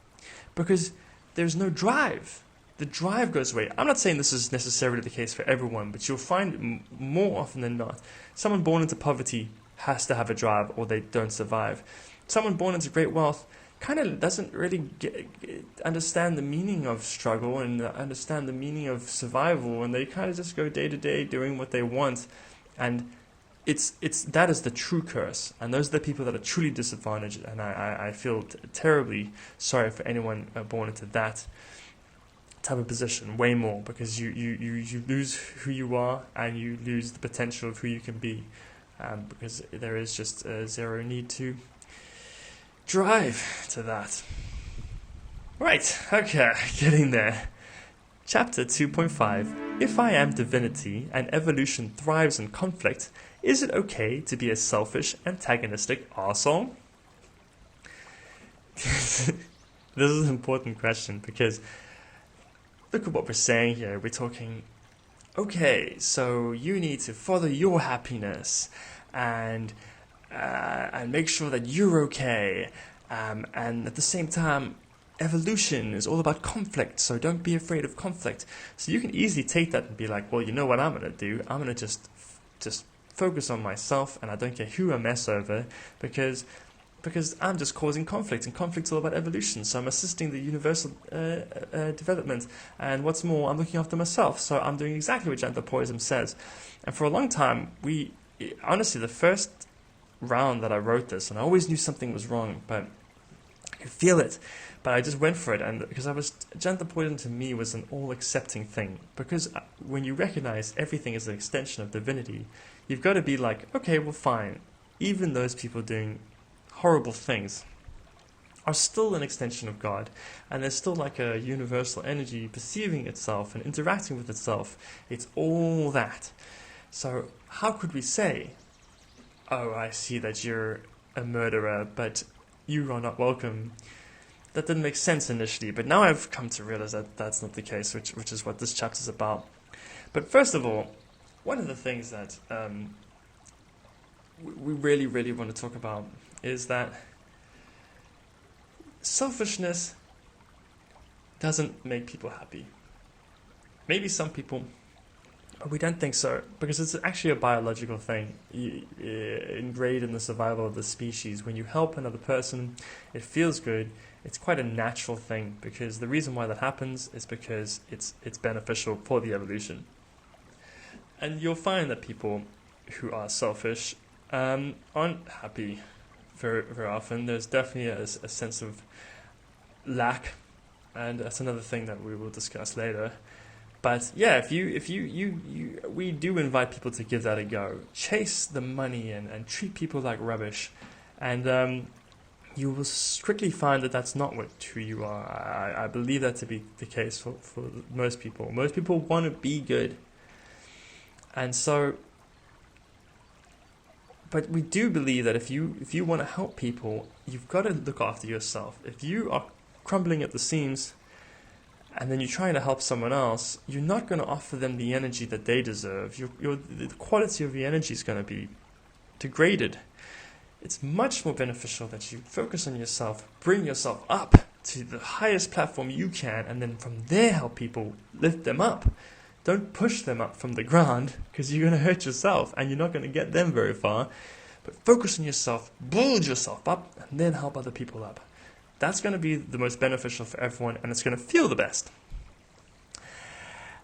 Because there's no drive. The drive goes away. I'm not saying this is necessarily the case for everyone, but you'll find more often than not, someone born into poverty has to have a drive or they don't survive. Someone born into great wealth kind of doesn't really understand the meaning of struggle and understand the meaning of survival, and they kind of just go day to day doing what they want, and it's that is the true curse, and those are the people that are truly disadvantaged, and I feel terribly sorry for anyone born into that type of position, way more, because you lose who you are and you lose the potential of who you can be, because there is just zero need to drive to that. Right, okay, getting there. Chapter 2.5. If I am divinity and evolution thrives in conflict, is it okay to be a selfish, antagonistic arsehole? This is an important question, because look at what we're saying here. We're talking, okay, so you need to follow your happiness and make sure that you're okay. And at the same time, evolution is all about conflict, so don't be afraid of conflict. So you can easily take that and be like, well, you know what I'm going to do? I'm going to just focus on myself, and I don't care who I mess over, because I'm just causing conflict, and conflict's all about evolution, so I'm assisting the universal development, and what's more, I'm looking after myself, so I'm doing exactly what Janthopodism says. And for a long time, honestly, the first round that I wrote this, and I always knew something was wrong, but I could feel it, but I just went for it, and because Janthopodism to me was an all-accepting thing, because when you recognize everything is an extension of divinity, you've got to be like, okay, well fine, even those people doing horrible things are still an extension of God, and there's still like a universal energy perceiving itself and interacting with itself. It's all that. So how could we say, oh, I see that you're a murderer, but you are not welcome? That didn't make sense initially, but now I've come to realize that that's not the case, which is what this chapter is about. But first of all, one of the things that we really, really want to talk about is that selfishness doesn't make people happy. Maybe some people, but we don't think so, because it's actually a biological thing ingrained in the survival of the species. When you help another person, it feels good. It's quite a natural thing, because the reason why that happens is because it's beneficial for the evolution. And you'll find that people who are selfish aren't happy very, very often. There's definitely a sense of lack, and that's another thing that we will discuss later. But yeah, we do invite people to give that a go. Chase the money and treat people like rubbish, and you will quickly find that that's not who you are. I believe that to be the case for most people. Most people want to be good, and so. But we do believe that if you want to help people, you've got to look after yourself. If you are crumbling at the seams, and then you're trying to help someone else, you're not going to offer them the energy that they deserve. The quality of the energy is going to be degraded. It's much more beneficial that you focus on yourself, bring yourself up to the highest platform you can, and then from there help people, lift them up. Don't push them up from the ground, because you're going to hurt yourself and you're not going to get them very far. But focus on yourself, build yourself up, and then help other people up. That's going to be the most beneficial for everyone, and it's going to feel the best.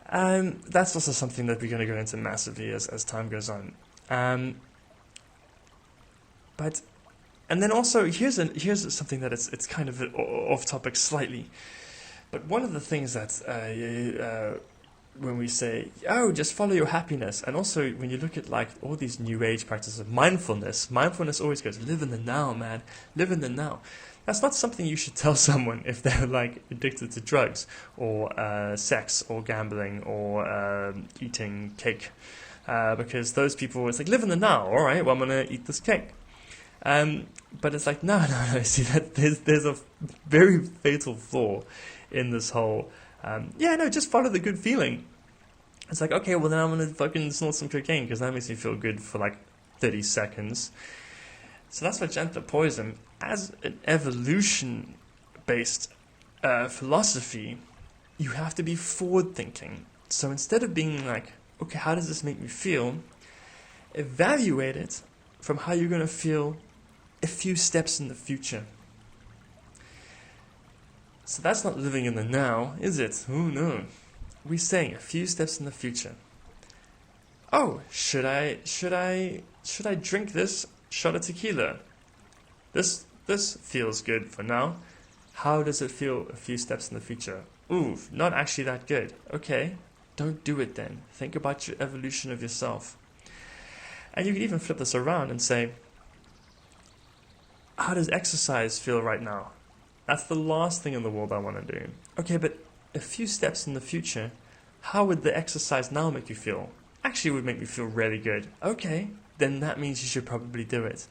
That's also something that we're going to go into massively as time goes on. And then also here's something that it's kind of off topic slightly, but one of the things that when we say, oh, just follow your happiness, and also when you look at like all these new age practices of mindfulness always goes, live in the now, man, live in the now. That's not something you should tell someone if they're like addicted to drugs or sex or gambling or eating cake, because those people, it's like, live in the now. All right, well, I'm gonna eat this cake. But it's like, no. See, that there's a very fatal flaw in this whole. Just follow the good feeling. It's like, okay, well then I'm gonna fucking snort some cocaine because that makes me feel good for like 30 seconds. So that's what Janthopodism, as an evolution-based philosophy, you have to be forward-thinking. So instead of being like, okay, how does this make me feel? Evaluate it from how you're going to feel a few steps in the future. So that's not living in the now, is it? Oh no. We're saying a few steps in the future. Oh, should I drink this shot of tequila? This feels good for now. How does it feel a few steps in the future? Ooh, not actually that good. Okay, don't do it then. Think about your evolution of yourself. And you can even flip this around and say, how does exercise feel right now? That's the last thing in the world I want to do. Okay, but a few steps in the future, how would the exercise now make you feel? Actually, it would make me feel really good. Okay, then that means you should probably do it.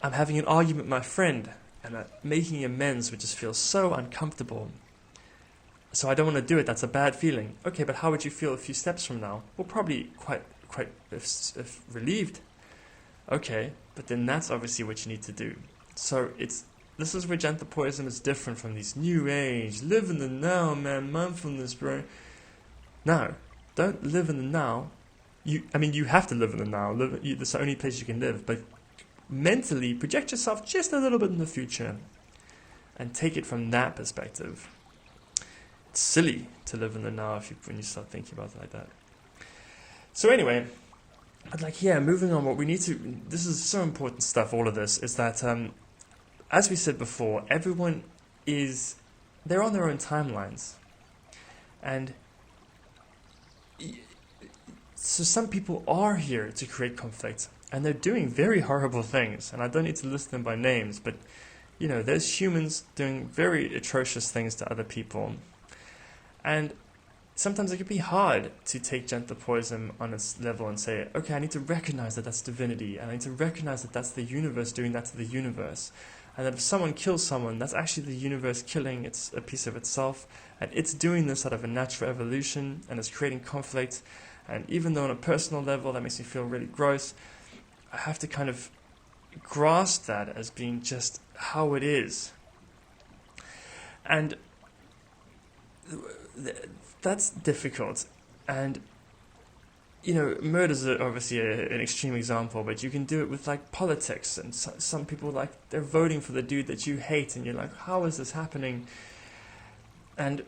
I'm having an argument with my friend, and I'm making amends, which just feels so uncomfortable. So I don't want to do it. That's a bad feeling. Okay, but how would you feel a few steps from now? Well, probably quite if relieved. Okay, but then that's obviously what you need to do. So this is where Janthopodism is different from these new age, live in the now, man, mindfulness, bro. No, don't live in the now. You have to live in the now. That's the only place you can live. But mentally, project yourself just a little bit in the future and take it from that perspective. It's silly to live in the now when you start thinking about it like that. So anyway, but moving on, what we need to, this is so important stuff, all of this, is that, as we said before, everyone they're on their own timelines. And so some people are here to create conflict, and they're doing very horrible things, and I don't need to list them by names, but, there's humans doing very atrocious things to other people. And sometimes it can be hard to take Janthopodism on its level and say, okay, I need to recognize that that's divinity, and I need to recognize that that's the universe doing that to the universe. And that if someone kills someone, that's actually the universe killing a piece of itself, and it's doing this out of a natural evolution, and it's creating conflict. And even though on a personal level that makes me feel really gross, I have to kind of grasp that as being just how it is. And that's difficult. And murder's obviously an extreme example, but you can do it with politics, and some people they're voting for the dude that you hate, and you're like, how is this happening? And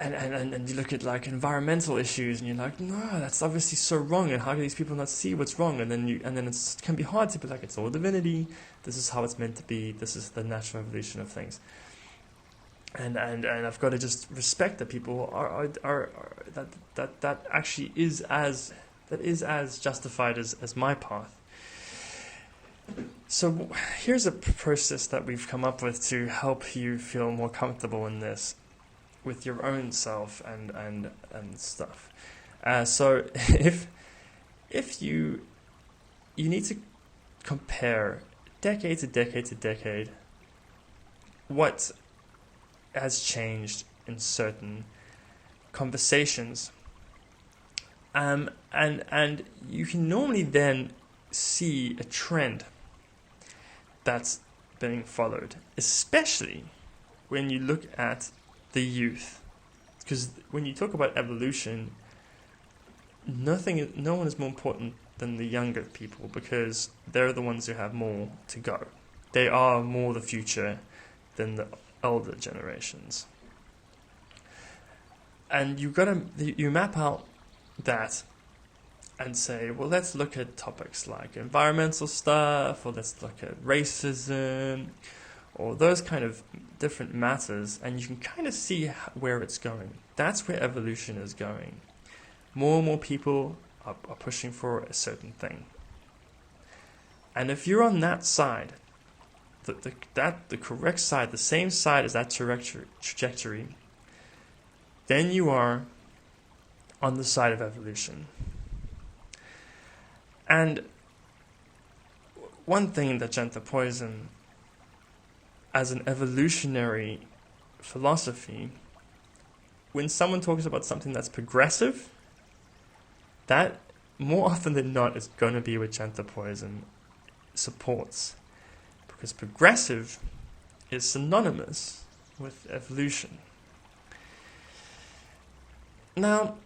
you look at environmental issues, and you're like, no, that's obviously so wrong, and how can these people not see what's wrong? And then it can be hard to be like, it's all divinity. This is how it's meant to be. This is the natural evolution of things. And I've got to just respect that people are that actually is as justified as my path. So here's a process that we've come up with to help you feel more comfortable in this with your own self and stuff. So if you need to compare decade to decade to decade what has changed in certain conversations, and you can normally then see a trend that's being followed, especially when you look at the youth, because when you talk about evolution, no one is more important than the younger people, because they're the ones who have more to go. They are more the future than the older generations. And you map out that and say, well, let's look at topics like environmental stuff, or let's look at racism, or those kind of different matters, and you can kind of see where it's going. That's where evolution is going. More and more people are pushing for a certain thing. And if you're on that side, the correct side, the same side as that trajectory, then you are on the side of evolution. And one thing that Janthopodism, as an evolutionary philosophy, when someone talks about something that's progressive, that more often than not is going to be what Janthopodism supports. Because progressive is synonymous with evolution. Now,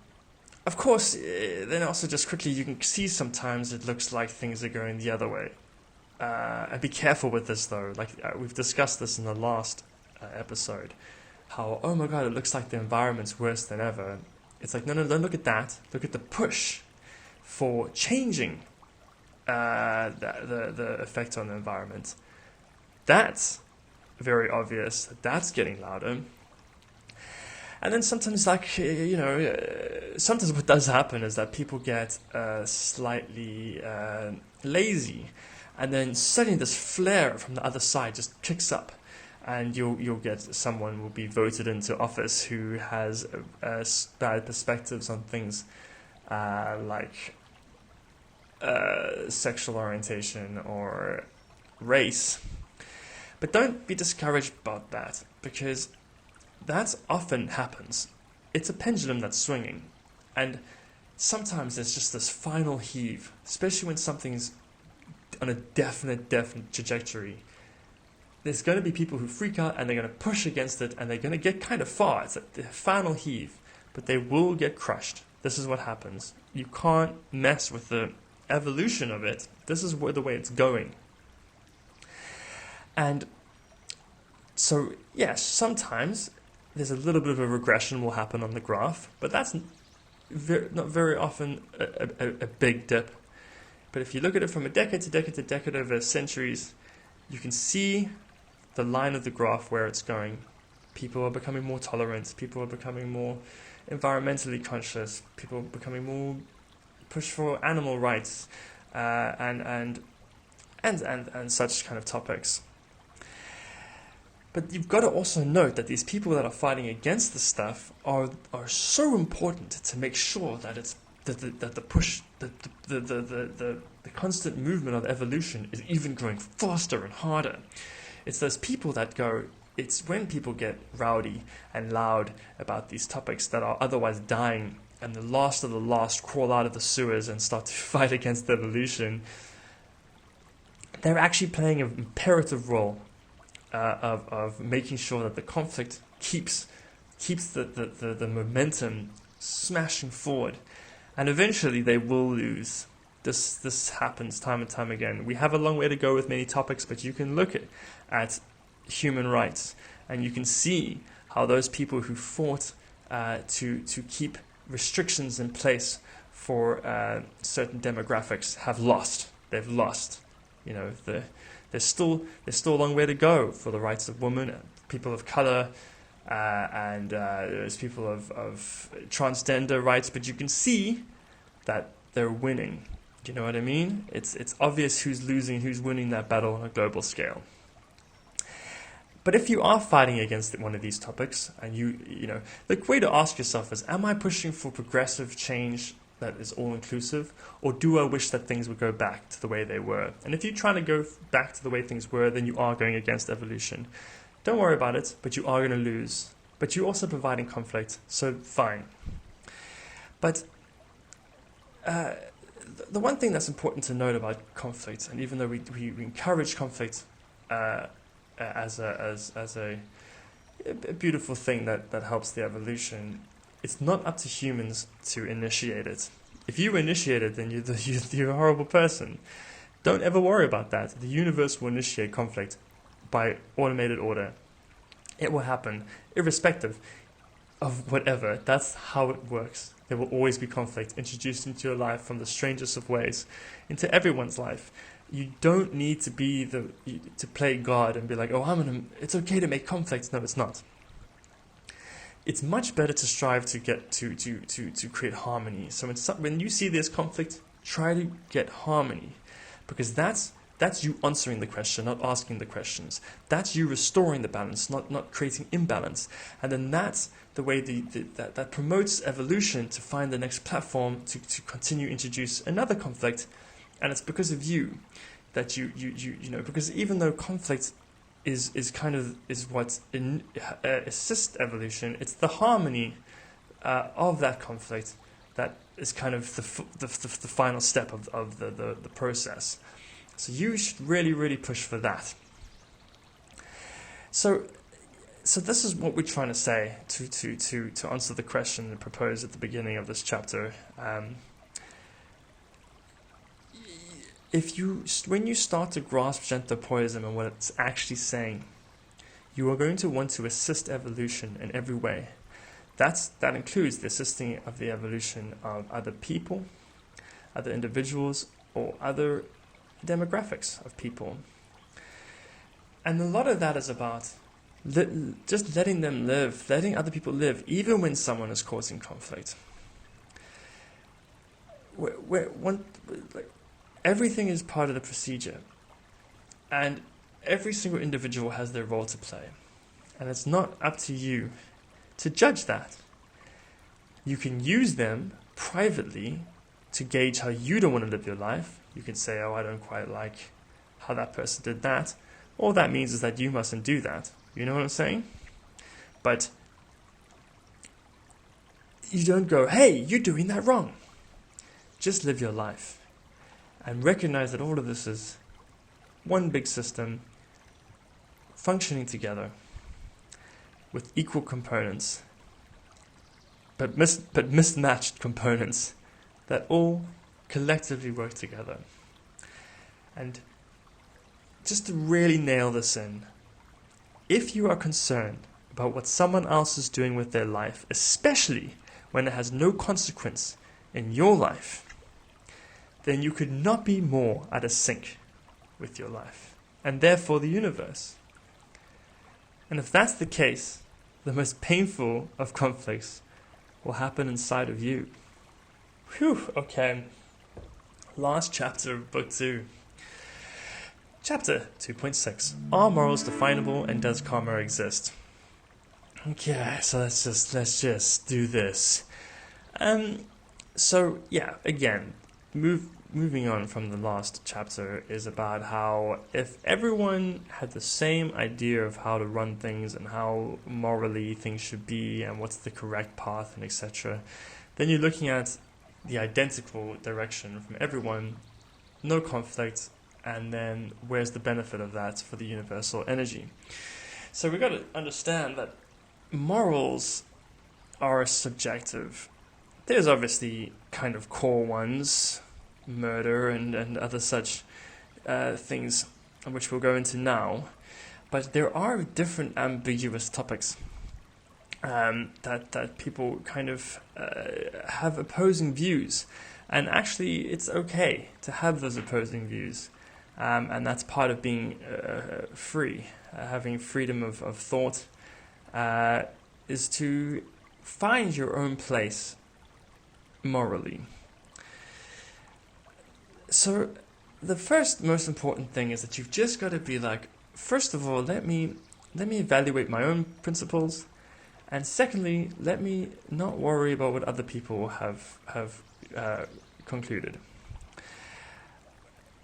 of course, then also just quickly, you can see sometimes it looks like things are going the other way. And be careful with this, though. Like we've discussed this in the last episode, how, oh my god, it looks like the environment's worse than ever. It's like, no, don't look at that. Look at the push for changing the effect on the environment. That's very obvious. That's getting louder. And then sometimes, sometimes what does happen is that people get slightly lazy, and then suddenly this flare from the other side just kicks up, and you'll get someone will be voted into office who has bad perspectives on things like sexual orientation or race. But don't be discouraged about that, because that often happens. It's a pendulum that's swinging, and sometimes there's just this final heave, especially when something's on a definite trajectory. There's going to be people who freak out, and they're going to push against it, and they're going to get kind of far. It's the final heave, but they will get crushed. This is what happens. You can't mess with the evolution of it. This is the way it's going. And so, yes, sometimes there's a little bit of a regression will happen on the graph, but that's not very often a big dip. But if you look at it from a decade to decade to decade over centuries, you can see the line of the graph where it's going. People are becoming more tolerant. People are becoming more environmentally conscious. People are becoming more push for animal rights and such kind of topics. But you've got to also note that these people that are fighting against this stuff are so important to make sure that it's that the push, the constant movement of evolution is even growing faster and harder. It's those people that go. It's when people get rowdy and loud about these topics that are otherwise dying, and the last of the last crawl out of the sewers and start to fight against evolution. They're actually playing an imperative role of making sure that the conflict keeps the momentum smashing forward, and eventually they will lose. This happens time and time again. We have a long way to go with many topics, but you can look at human rights, and you can see how those people who fought to keep restrictions in place for certain demographics have lost. They've lost. There's still a long way to go for the rights of women, people of color, and there's people of transgender rights. But you can see that they're winning. Do you know what I mean? It's obvious who's losing, who's winning that battle on a global scale. But if you are fighting against one of these topics, and the way to ask yourself is, am I pushing for progressive change that is all-inclusive, or do I wish that things would go back to the way they were? And if you're trying to go back to the way things were, then you are going against evolution. Don't worry about it, but you are going to lose. But you're also providing conflict, so fine. But the one thing that's important to note about conflict, and even though we encourage conflict as a beautiful thing that helps the evolution, it's not up to humans to initiate it. If you initiate it, then you're a horrible person. Don't ever worry about that. The universe will initiate conflict by automated order. It will happen irrespective of whatever. That's how it works. There will always be conflict introduced into your life from the strangest of ways, into everyone's life. You don't need to to play God and be like, it's okay to make conflict. No, it's not. It's much better to strive to get to create harmony. So when you see this conflict, try to get harmony, because that's you answering the question, not asking the questions. That's you restoring the balance, not creating imbalance. And then that's the way that promotes evolution to find the next platform to continue introduce another conflict. And it's because of you that you because even though conflict is what assists evolution, it's the harmony of that conflict that is kind of the final step of the process. So you should really push for that. So So this is what we're trying to say to answer the question proposed at the beginning of this chapter. When you start to grasp Janthopodism and what it's actually saying, you are going to want to assist evolution in every way. That includes the assisting of the evolution of other people, other individuals, or other demographics of people. And a lot of that is about just letting them live, letting other people live, even when someone is causing conflict. Everything is part of the procedure, and every single individual has their role to play, and it's not up to you to judge that. You can use them privately to gauge how you don't want to live your life. You can say, oh, I don't quite like how that person did that. All that means is that you mustn't do that. You know what I'm saying? But you don't go, hey, you're doing that wrong. Just live your life and recognize that all of this is one big system functioning together with equal components, but mismatched components that all collectively work together. And just to really nail this in, if you are concerned about what someone else is doing with their life, especially when it has no consequence in your life, then you could not be more out of sync with your life, and therefore the universe. And if that's the case, the most painful of conflicts will happen inside of you. Whew, okay. Last chapter of book 2. Chapter 2.6. Are morals definable, and does karma exist? Okay, so let's just do this. So yeah, again, moving on from the last chapter is about how if everyone had the same idea of how to run things and how morally things should be and what's the correct path and etc., then you're looking at the identical direction from everyone, no conflict, and then where's the benefit of that for the universal energy? So we've got to understand that morals are subjective. There's obviously kind of core ones, murder and other such things, which we'll go into now. But there are different ambiguous topics that people kind of have opposing views. And actually, it's okay to have those opposing views. And that's part of being free. Having freedom of thought is to find your own place morally. So the first most important thing is that you've just got to be like, first of all, let me evaluate my own principles, and secondly, let me not worry about what other people have concluded.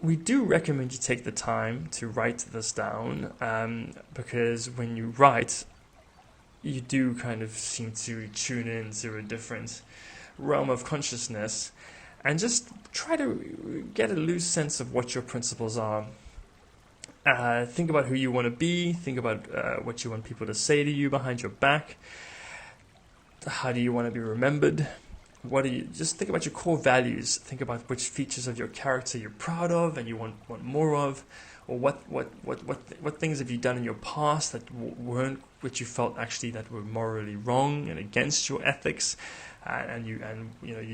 We do recommend you take the time to write this down, because when you write, you do kind of seem to tune into a different realm of consciousness, and just try to get a loose sense of what your principles are. Think about who you want to be. Think about what you want people to say to you behind your back. How do you want to be remembered? Just think about your core values. Think about which features of your character you're proud of and you want more of, or what things have you done in your past that weren't what you felt actually that were morally wrong and against your ethics, and you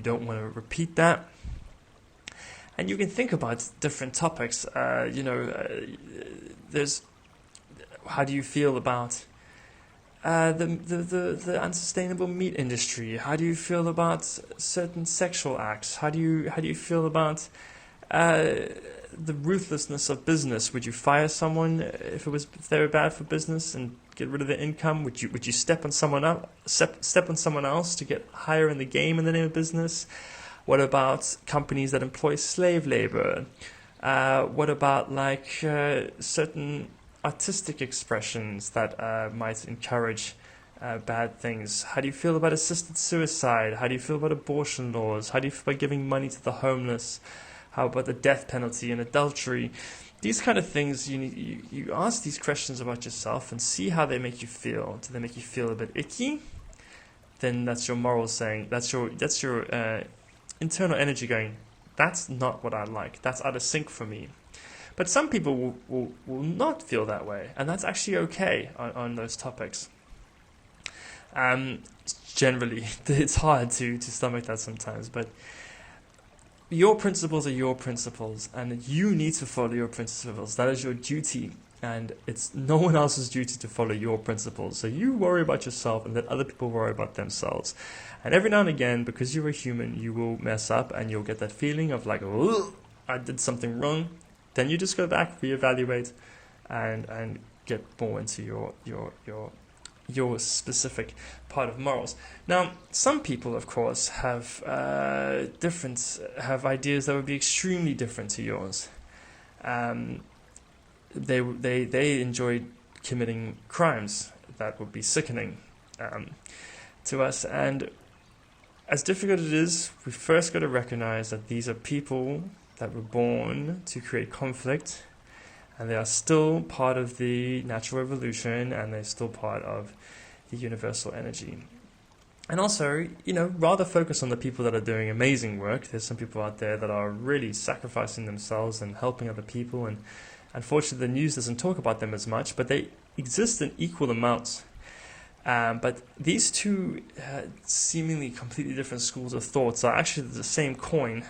don't want to repeat that. And you can think about different topics. There's how do you feel about the unsustainable meat industry? How do you feel about certain sexual acts? How do you feel about the ruthlessness of business? Would you fire someone if they were bad for business and get rid of their income? Would you step on someone else to get higher in the game in the name of business? What about companies that employ slave labor? What about certain artistic expressions that might encourage bad things? How do you feel about assisted suicide? How do you feel about abortion laws? How do you feel about giving money to the homeless? How about the death penalty and adultery? these kind of things, you ask these questions about yourself and see how they make you feel. Do they make you feel a bit icky? Then that's your morals saying, that's your internal energy going, that's not what I like. That's out of sync for me. But some people will not feel that way, and that's actually okay on those topics. Generally, it's hard to stomach that sometimes, but your principles are your principles, and you need to follow your principles. That is your duty, and it's no one else's duty to follow your principles. So you worry about yourself and let other people worry about themselves. And every now and again, because you're a human, you will mess up and you'll get that feeling of like, oh, I did something wrong. Then you just go back, reevaluate, and get more into your specific part of morals. Now, some people, of course, have ideas that would be extremely different to yours. They enjoy committing crimes that would be sickening to us. And as difficult as it is, we first got to recognize that these are people that were born to create conflict, and they are still part of the natural evolution, and they're still part of the universal energy. And also, rather focus on the people that are doing amazing work. There's some people out there that are really sacrificing themselves and helping other people, and unfortunately the news doesn't talk about them as much, but they exist in equal amounts. But these two seemingly completely different schools of thoughts are actually the same coin,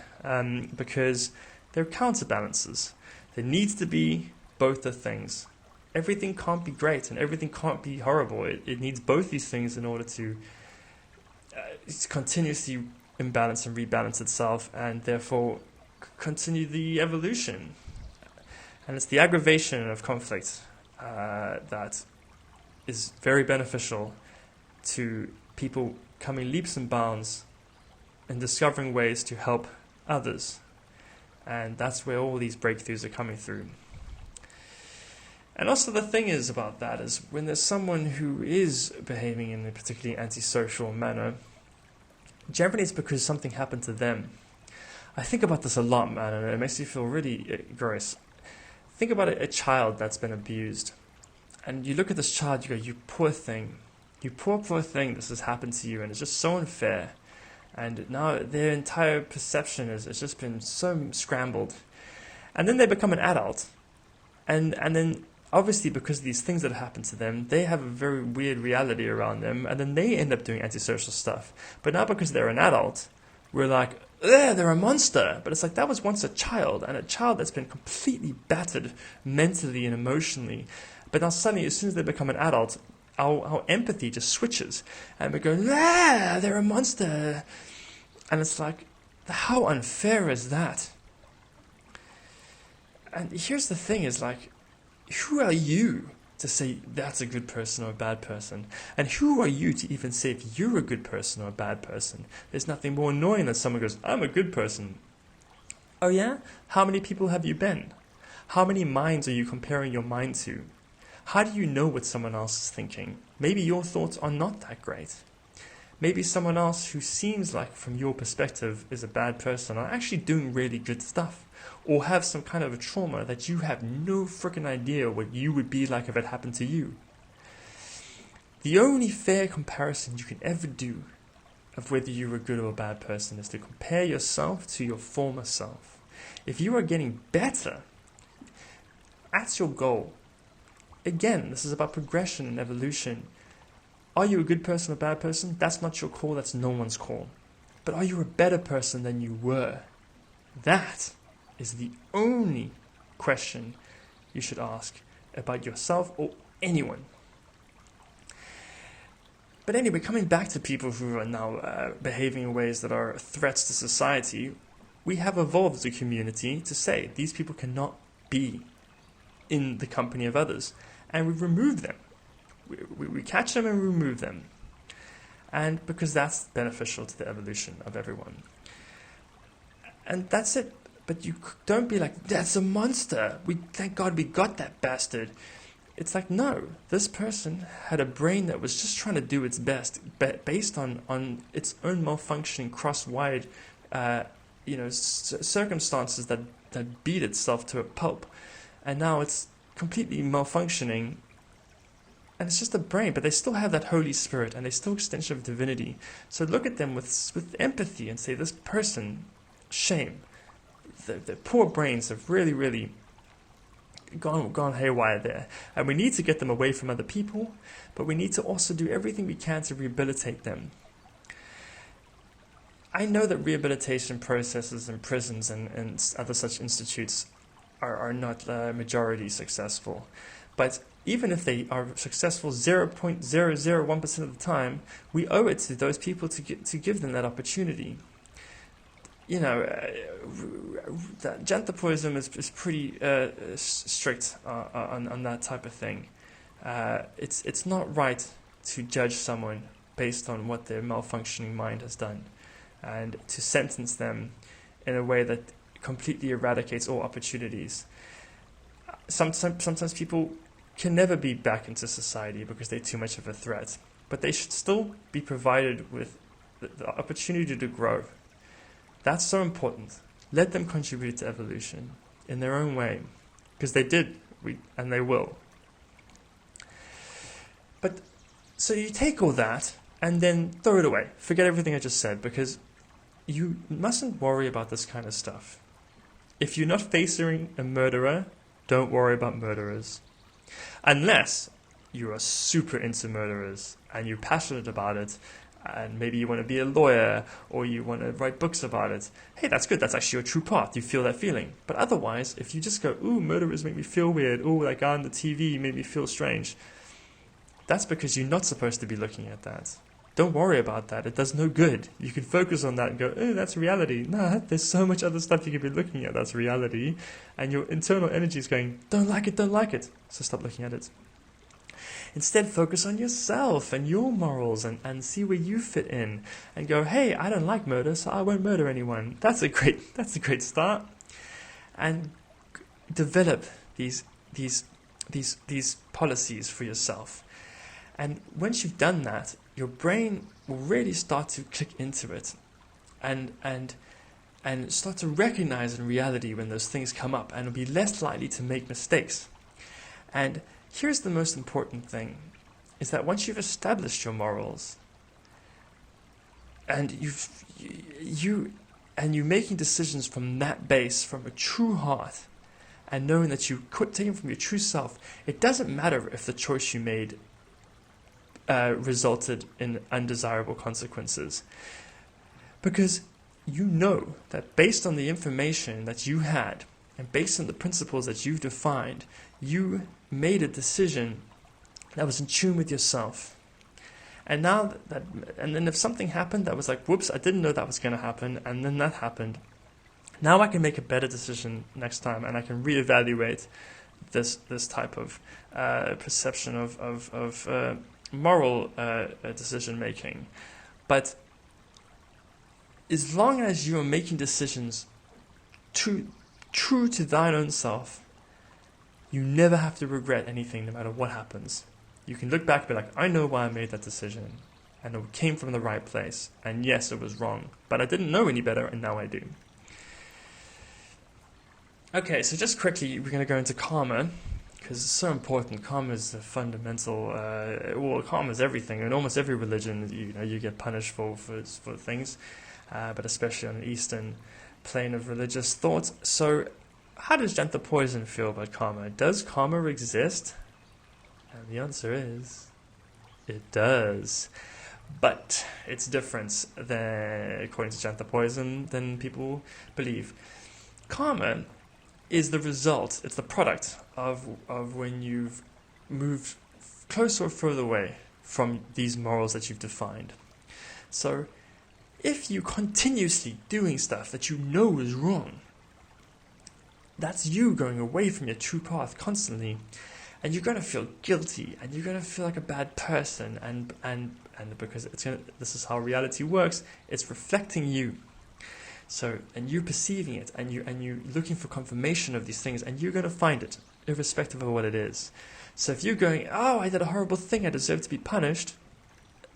because they're counterbalances. There needs to be both the things. Everything can't be great and everything can't be horrible. It needs both these things in order to continuously imbalance and rebalance itself, and therefore continue the evolution. And it's the aggravation of conflict that is very beneficial to people coming leaps and bounds and discovering ways to help others. And that's where all these breakthroughs are coming through. And also the thing is about that is when there's someone who is behaving in a particularly antisocial manner, generally it's because something happened to them. I think about this a lot, man, and it makes me feel really gross. Think about a child that's been abused. And you look at this child, you go, you poor thing. You poor thing, this has happened to you, and it's just so unfair. And now their entire perception has just been so scrambled. And then they become an adult. And then, obviously, because of these things that happen to them, they have a very weird reality around them, and then they end up doing antisocial stuff. But now because they're an adult, we're like, they're a monster. But it's like, that was once a child, and a child that's been completely battered mentally and emotionally. But now suddenly, as soon as they become an adult, our empathy just switches. And we go, they're a monster. And it's like, how unfair is that? And here's the thing is like, who are you to say that's a good person or a bad person? And who are you to even say if you're a good person or a bad person? There's nothing more annoying than someone goes, I'm a good person. Oh yeah? How many people have you been? How many minds are you comparing your mind to? How do you know what someone else is thinking? Maybe your thoughts are not that great. Maybe someone else who seems like, from your perspective, is a bad person are actually doing really good stuff. Or have some kind of a trauma that you have no freaking idea what you would be like if it happened to you. The only fair comparison you can ever do of whether you're a good or a bad person is to compare yourself to your former self. If you are getting better, that's your goal. Again, this is about progression and evolution. Are you a good person or a bad person? That's not your call, that's no one's call. But are you a better person than you were? That is the only question you should ask about yourself or anyone. But anyway, coming back to people who are now behaving in ways that are threats to society, we have evolved as a community to say these people cannot be in the company of others. And we remove them. We catch them and remove them. And because that's beneficial to the evolution of everyone. And that's it. But you don't be like, that's a monster. Thank God we got that bastard. It's like, no, this person had a brain that was just trying to do its best, based on its own malfunctioning, cross-wired, circumstances that beat itself to a pulp. and now it's completely malfunctioning, and it's just a brain, but they still have that Holy Spirit, and they're still an extension of divinity. So look at them with empathy and say, this person, shame. Their poor brains have really, really gone haywire there. And we need to get them away from other people, but we need to also do everything we can to rehabilitate them. I know that rehabilitation processes in prisons and other such institutes are not majority successful. But even if they are successful 0.001% of the time, we owe it to those people to give them that opportunity. You know, Janthopodism is pretty strict on that type of thing. It's not right to judge someone based on what their malfunctioning mind has done, and to sentence them in a way that completely eradicates all opportunities. Sometimes people can never be back into society because they're too much of a threat, but they should still be provided with the opportunity to grow. That's so important. Let them contribute to evolution in their own way, because they did, and they will. But so you take all that and then throw it away. Forget everything I just said, because you mustn't worry about this kind of stuff. If you're not facing a murderer, don't worry about murderers. Unless you are super into murderers and you're passionate about it, and maybe you want to be a lawyer or you want to write books about it. Hey, that's good. That's actually your true path. You feel that feeling. But otherwise, if you just go, ooh, murderers make me feel weird. Ooh, that guy on the TV made me feel strange. That's because you're not supposed to be looking at that. Don't worry about that. It does no good. You can focus on that and go, oh, that's reality. Nah, there's so much other stuff you could be looking at that's reality. And your internal energy is going, don't like it. So stop looking at it. Instead, focus on yourself and your morals and see where you fit in. And go, hey, I don't like murder, so I won't murder anyone. That's a great start. And develop these policies for yourself. And once you've done that, your brain will really start to click into it and start to recognize in reality when those things come up, and will be less likely to make mistakes. And here's the most important thing, is that once you've established your morals and you're making decisions from that base, from a true heart, and knowing that you taking from your true self, it doesn't matter if the choice you made resulted in undesirable consequences, because you know that based on the information that you had and based on the principles that you've defined, you made a decision that was in tune with yourself. And now and then if something happened that was like, whoops, I didn't know that was going to happen, and then that happened, now I can make a better decision next time, and I can reevaluate this type of perception of moral decision making. But as long as you are making decisions true to thine own self, you never have to regret anything, no matter what happens. You can look back and be like, I know why I made that decision, and it came from the right place, and yes, it was wrong, but I didn't know any better, and now I do. Okay, so just quickly, we're going to go into karma, because it's so important. Karma is a fundamental, karma is everything. In almost every religion, you get punished for things, but especially on an Eastern plane of religious thought. So how does Janthopodism feel about karma? Does karma exist? And the answer is, it does. But it's different than, according to Janthopodism, than people believe. Karma is the result, it's the product of when you've moved closer or further away from these morals that you've defined. So if you continuously doing stuff that you know is wrong, that's you going away from your true path constantly, and you're going to feel guilty, and you're going to feel like a bad person, and because this is how reality works, it's reflecting you. So, and you're perceiving it, and you're looking for confirmation of these things, and you're going to find it, irrespective of what it is. So if you're going, oh, I did a horrible thing, I deserve to be punished,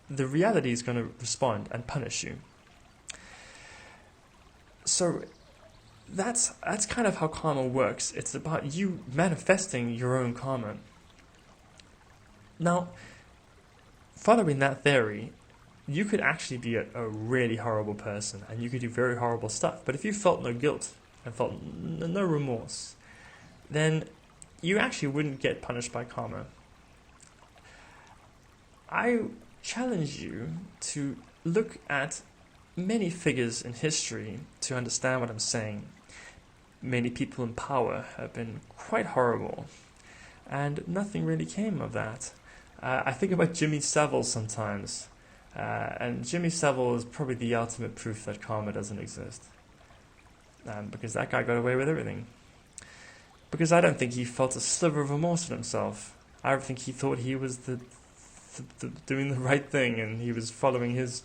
the reality is going to respond and punish you. So that's kind of how karma works. It's about you manifesting your own karma. Now, following that theory, you could actually be a really horrible person, and you could do very horrible stuff. But if you felt no guilt and felt no remorse, then you actually wouldn't get punished by karma. I challenge you to look at many figures in history to understand what I'm saying. Many people in power have been quite horrible, and nothing really came of that. I think about Jimmy Savile sometimes, and Jimmy Savile is probably the ultimate proof that karma doesn't exist, because that guy got away with everything. Because I don't think he felt a sliver of remorse in himself. I don't think he thought he was doing the right thing, and he was following his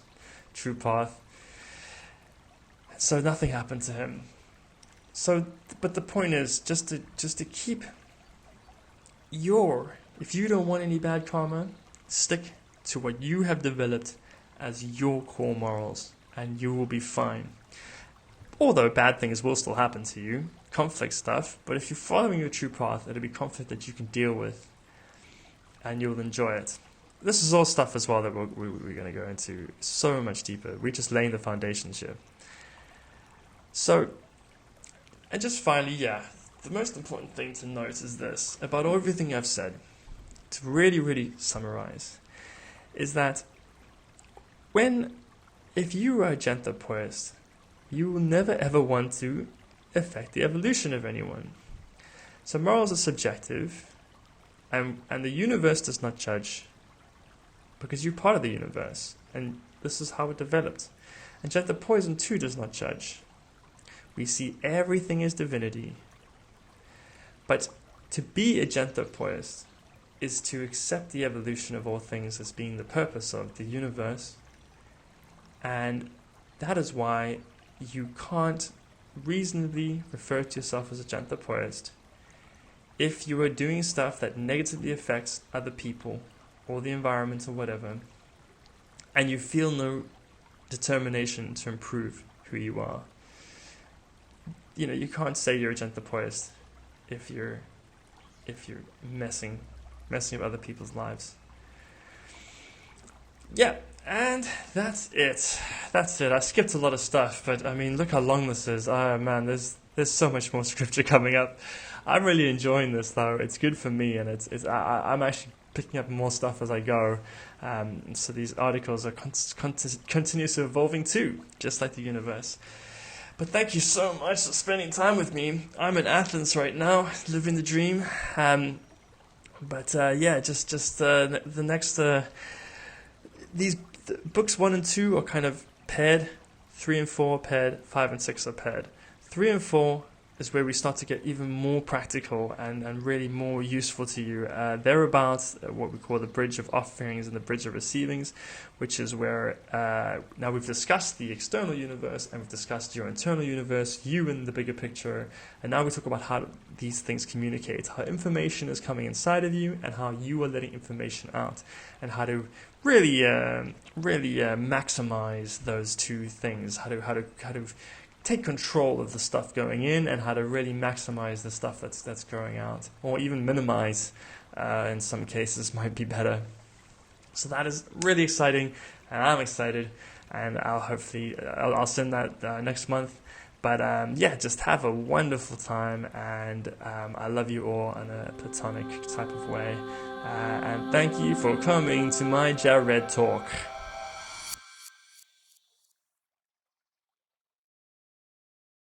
true path. So nothing happened to him. So, but the point is just to keep if you don't want any bad karma, stick to what you have developed as your core morals, and you will be fine. Although bad things will still happen to you, conflict stuff, but if you're following your true path, it'll be conflict that you can deal with, and you'll enjoy it. This is all stuff as well that we're going to go into so much deeper. We're just laying the foundations here. So, and just finally, the most important thing to note is this, about everything I've said, to really, really summarize, is that if you are a Janthopodcast, you will never ever want to affect the evolution of anyone. So morals are subjective, and the universe does not judge, because you're part of the universe, and this is how it developed. And Janthopodcast too does not judge. We see everything as divinity. But to be a Janthopodcast is to accept the evolution of all things as being the purpose of the universe, and that is why you can't reasonably refer to yourself as a Janthopodcast if you are doing stuff that negatively affects other people or the environment or whatever, and you feel no determination to improve who you are. You can't say you're a Janthopodcast if you're messing up other people's lives. Yeah, and that's it. I skipped a lot of stuff, but I mean, look how long this is. Oh man, there's so much more scripture coming up. I'm really enjoying this though. It's good for me, and I'm actually picking up more stuff as I go. So these articles are continuously evolving too, just like the universe. But thank you so much for spending time with me. I'm in Athens right now, living the dream. The next these books 1 and 2 are kind of paired. 3 and 4 paired. 5 and 6 are paired. 3 and 4 is where we start to get even more practical and really more useful to you. They're about what we call the bridge of offerings and the bridge of receivings, which is where now we've discussed the external universe and we've discussed your internal universe, you in the bigger picture, and now we talk about how these things communicate, how information is coming inside of you and how you are letting information out, and how to really maximize those two things, how to take control of the stuff going in and how to really maximize the stuff that's going out, or even minimize in some cases might be better. So that is really exciting, and I'm excited, and I'll send that next month. But just have a wonderful time, and I love you all in a platonic type of way, and thank you for coming to my Jared Talk.